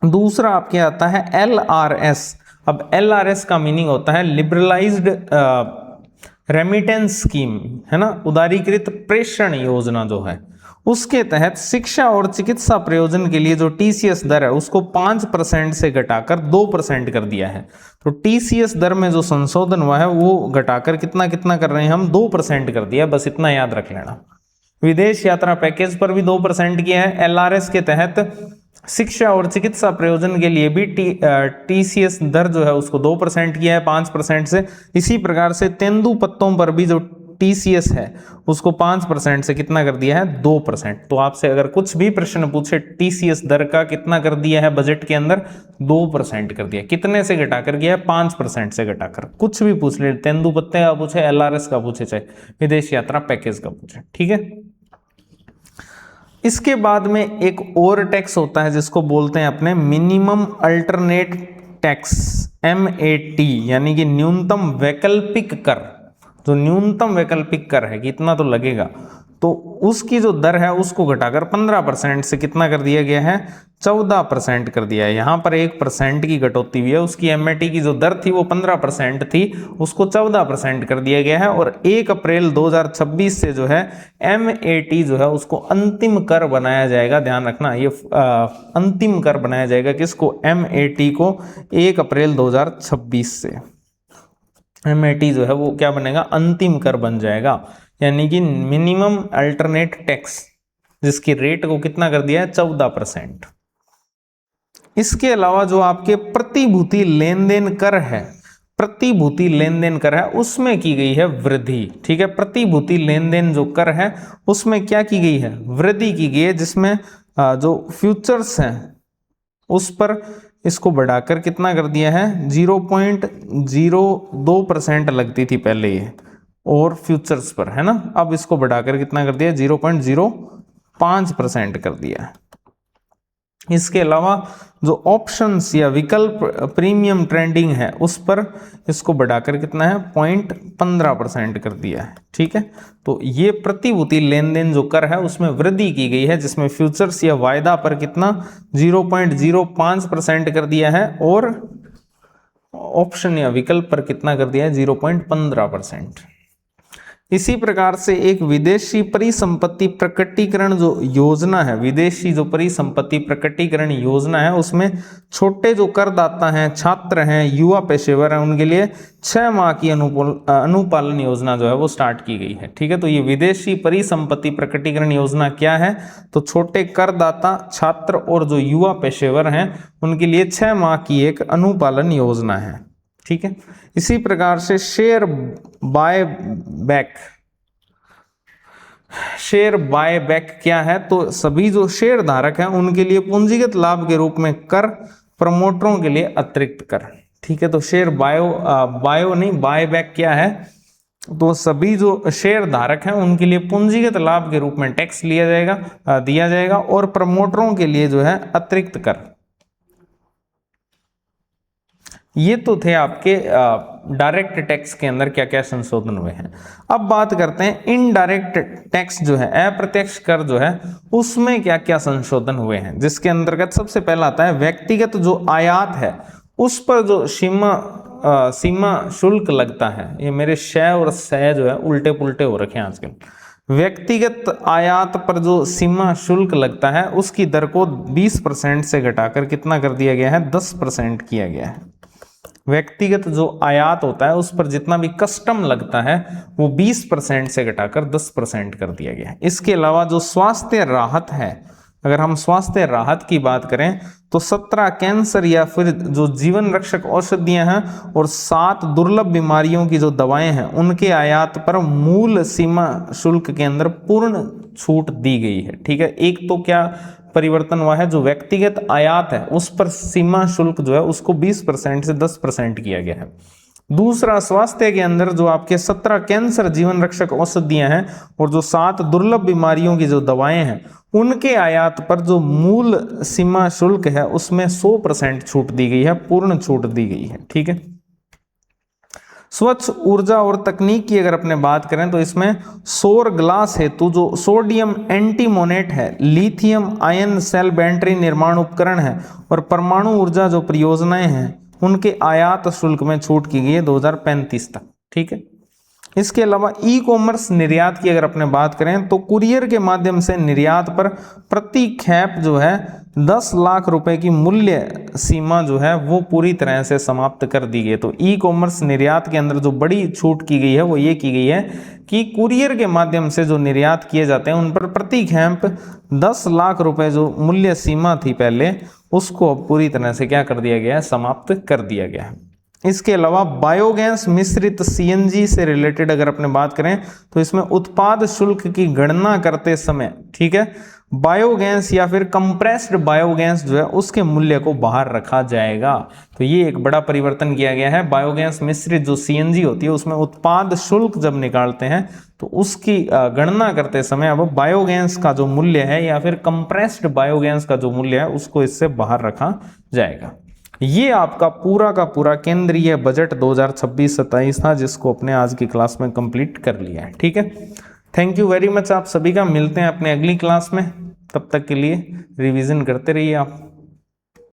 दूसरा आपके आता है LRS। अब LRS का मीनिंग होता है लिबरलाइज्ड रेमिटेंस स्कीम, है ना, उदारीकृत प्रेषण योजना जो है, उसके तहत शिक्षा और चिकित्सा प्रयोजन के लिए जो टीसीएस दर है उसको 5% से घटाकर 2% कर दिया है। तो टीसीएस दर में जो संशोधन हुआ है वो घटाकर कितना कितना कर रहे हैं हम, 2% कर दिया, बस इतना याद रख लेना। विदेश यात्रा पैकेज पर भी 2% किया है। LRS के तहत शिक्षा और चिकित्सा प्रयोजन के लिए भी टीसीएस दर जो है उसको 2% किया है 5% से। इसी प्रकार से तेंदु पत्तों पर भी जो टीसीएस है उसको 5% से कितना कर दिया है, 2%। तो आपसे अगर कुछ भी प्रश्न पूछे टीसीएस दर का कितना कर दिया है बजट के अंदर, 2% कर दिया। कितने से घटाकर किया है, 5% से घटाकर। कुछ भी पूछ ले, तेंदु पत्ते का पूछे, LRS का पूछे, चाहे विदेश यात्रा पैकेज का पूछे। ठीक है। इसके बाद में एक और टैक्स होता है जिसको बोलते हैं अपने मिनिमम अल्टरनेट टैक्स, MAT, यानी कि न्यूनतम वैकल्पिक कर। जो न्यूनतम वैकल्पिक कर है कि इतना तो लगेगा, तो उसकी जो दर है उसको घटाकर 15% से कितना कर दिया गया है, 14% कर दिया है। यहाँ पर 1% की कटौती हुई है। उसकी MAT की जो दर थी वो 15% थी, उसको 14% कर दिया गया है। और 1 अप्रैल 2026 से जो है MAT जो है उसको अंतिम कर बनाया जाएगा। ध्यान रखना, ये अंतिम कर बनाया जाएगा किसको, MAT को 1 अप्रैल 2026 से। MAT जो है वो क्या बनेगा, अंतिम कर बन जाएगा, यानी कि मिनिमम अल्टरनेट टैक्स, जिसकी रेट को कितना कर दिया है, 14%। इसके अलावा जो आपके प्रतिभूति लेन देन कर है, प्रतिभूति लेन देन कर है उसमें की गई है वृद्धि। ठीक है। प्रतिभूति लेन देन जो कर है उसमें क्या की गई है, वृद्धि की गई है, जिसमें जो फ्यूचर्स हैं उस पर इसको बढ़ाकर कितना कर दिया है, 0.02% लगती थी पहले ये, और फ्यूचर्स पर, है ना, अब इसको बढ़ाकर कितना कर दिया, 0.05% कर दिया है। इसके अलावा जो ऑप्शंस या विकल्प प्रीमियम ट्रेडिंग है उस पर इसको बढ़ाकर कितना है, 0.15% कर दिया है। ठीक है। तो ये प्रतिभूति लेन देन जो कर है उसमें वृद्धि की गई है, जिसमें फ्यूचर्स या वायदा पर कितना 0.05% कर दिया है, और ऑप्शन या विकल्प पर कितना कर दिया है, 0.15%। इसी प्रकार से एक विदेशी परिसंपत्ति प्रकटीकरण जो योजना है, विदेशी जो परिसंपत्ति प्रकटीकरण योजना है, उसमें छोटे जो करदाता हैं, छात्र हैं, युवा पेशेवर हैं, उनके लिए 6 माह की अनुपालन योजना जो है वो स्टार्ट की गई है। ठीक है। तो ये विदेशी परिसंपत्ति प्रकटीकरण योजना क्या है, तो छोटे करदाता, छात्र और जो युवा पेशेवर हैं उनके लिए 6 माह की एक अनुपालन योजना है। ठीक है। इसी प्रकार से share buy back, share buy back क्या है, तो सभी जो शेयर धारक हैं उनके लिए पूंजीगत लाभ के रूप में कर, प्रमोटरों के लिए अतिरिक्त कर। ठीक है। तो शेयर बाय बैक क्या है, तो सभी जो शेयर धारक हैं उनके लिए पूंजीगत लाभ के रूप में टैक्स दिया जाएगा, और प्रमोटरों के लिए जो है अतिरिक्त कर। ये तो थे आपके डायरेक्ट टैक्स के अंदर क्या क्या संशोधन हुए हैं। अब बात करते हैं इनडायरेक्ट टैक्स जो है, अप्रत्यक्ष कर जो है, उसमें क्या क्या संशोधन हुए हैं, जिसके अंतर्गत सबसे पहला आता है व्यक्तिगत जो आयात है उस पर जो सीमा शुल्क लगता है। ये मेरे शय और सय जो है उल्टे पुल्टे हो रखे हैं आजकल। व्यक्तिगत आयात पर जो सीमा शुल्क लगता है उसकी दर को 20% से घटाकर कितना कर दिया गया है, 10% किया गया है। व्यक्तिगत जो आयात होता है उस पर जितना भी कस्टम लगता है वो 20% से घटाकर 10% कर दिया गया है। इसके अलावा जो स्वास्थ्य राहत है, अगर हम स्वास्थ्य राहत की बात करें तो 17 कैंसर या फिर जो जीवन रक्षक औषधियां हैं और 7 दुर्लभ बीमारियों की जो दवाएं हैं उनके आयात पर मूल सीमा शुल्क के अंदर पूर्ण छूट दी गई है। ठीक है। एक तो क्या परिवर्तन हुआ है, जो व्यक्तिगत आयात है उस पर सीमा शुल्क जो है उसको 20% से 10% किया गया है। दूसरा, स्वास्थ्य के अंदर जो आपके 17 कैंसर जीवन रक्षक औषधियां हैं और जो 7 दुर्लभ बीमारियों की जो दवाएं हैं उनके आयात पर जो मूल सीमा शुल्क है उसमें 100% छूट दी गई है, पूर्ण छूट दी गई है। ठीक है। स्वच्छ ऊर्जा और तकनीक की अगर अपने बात करें तो इसमें सौर ग्लास हेतु जो सोडियम एंटीमोनेट है, लिथियम आयन सेल बैटरी निर्माण उपकरण है और परमाणु ऊर्जा जो परियोजनाएं हैं उनके आयात शुल्क में छूट की गई है 2035 तक। ठीक है। इसके अलावा ई कॉमर्स निर्यात की अगर अपने बात करें तो कुरियर के माध्यम से निर्यात पर प्रति खेप जो है 10 लाख रुपए की मूल्य सीमा जो है वो पूरी तरह से समाप्त कर दी गई। तो ई कॉमर्स निर्यात के अंदर जो बड़ी छूट की गई है वो ये की गई है कि कुरियर के माध्यम से जो निर्यात किए जाते हैं उन पर प्रति खेप 10 लाख रुपए जो मूल्य सीमा थी पहले, उसको पूरी तरह से क्या कर दिया गया है, समाप्त कर दिया गया है। इसके अलावा बायोगैस मिश्रित सीएनजी से रिलेटेड अगर अपने बात करें तो इसमें उत्पाद शुल्क की गणना करते समय, ठीक है, बायोगैस या फिर कंप्रेस्ड बायोगैस जो है उसके मूल्य को बाहर रखा जाएगा। तो ये एक बड़ा परिवर्तन किया गया है। बायोगैस मिश्रित जो सीएनजी होती है उसमें उत्पाद शुल्क जब निकालते हैं तो उसकी गणना करते समय अब बायोगैस का जो मूल्य है या फिर कंप्रेस्ड बायोगैस का जो मूल्य है उसको इससे बाहर रखा जाएगा। ये आपका पूरा का पूरा केंद्रीय बजट 2026-27 था जिसको अपने आज की क्लास में कंप्लीट कर लिया है। ठीक है। थैंक यू वेरी मच आप सभी का। मिलते हैं अपने अगली क्लास में, तब तक के लिए रिवीजन करते रहिए आप।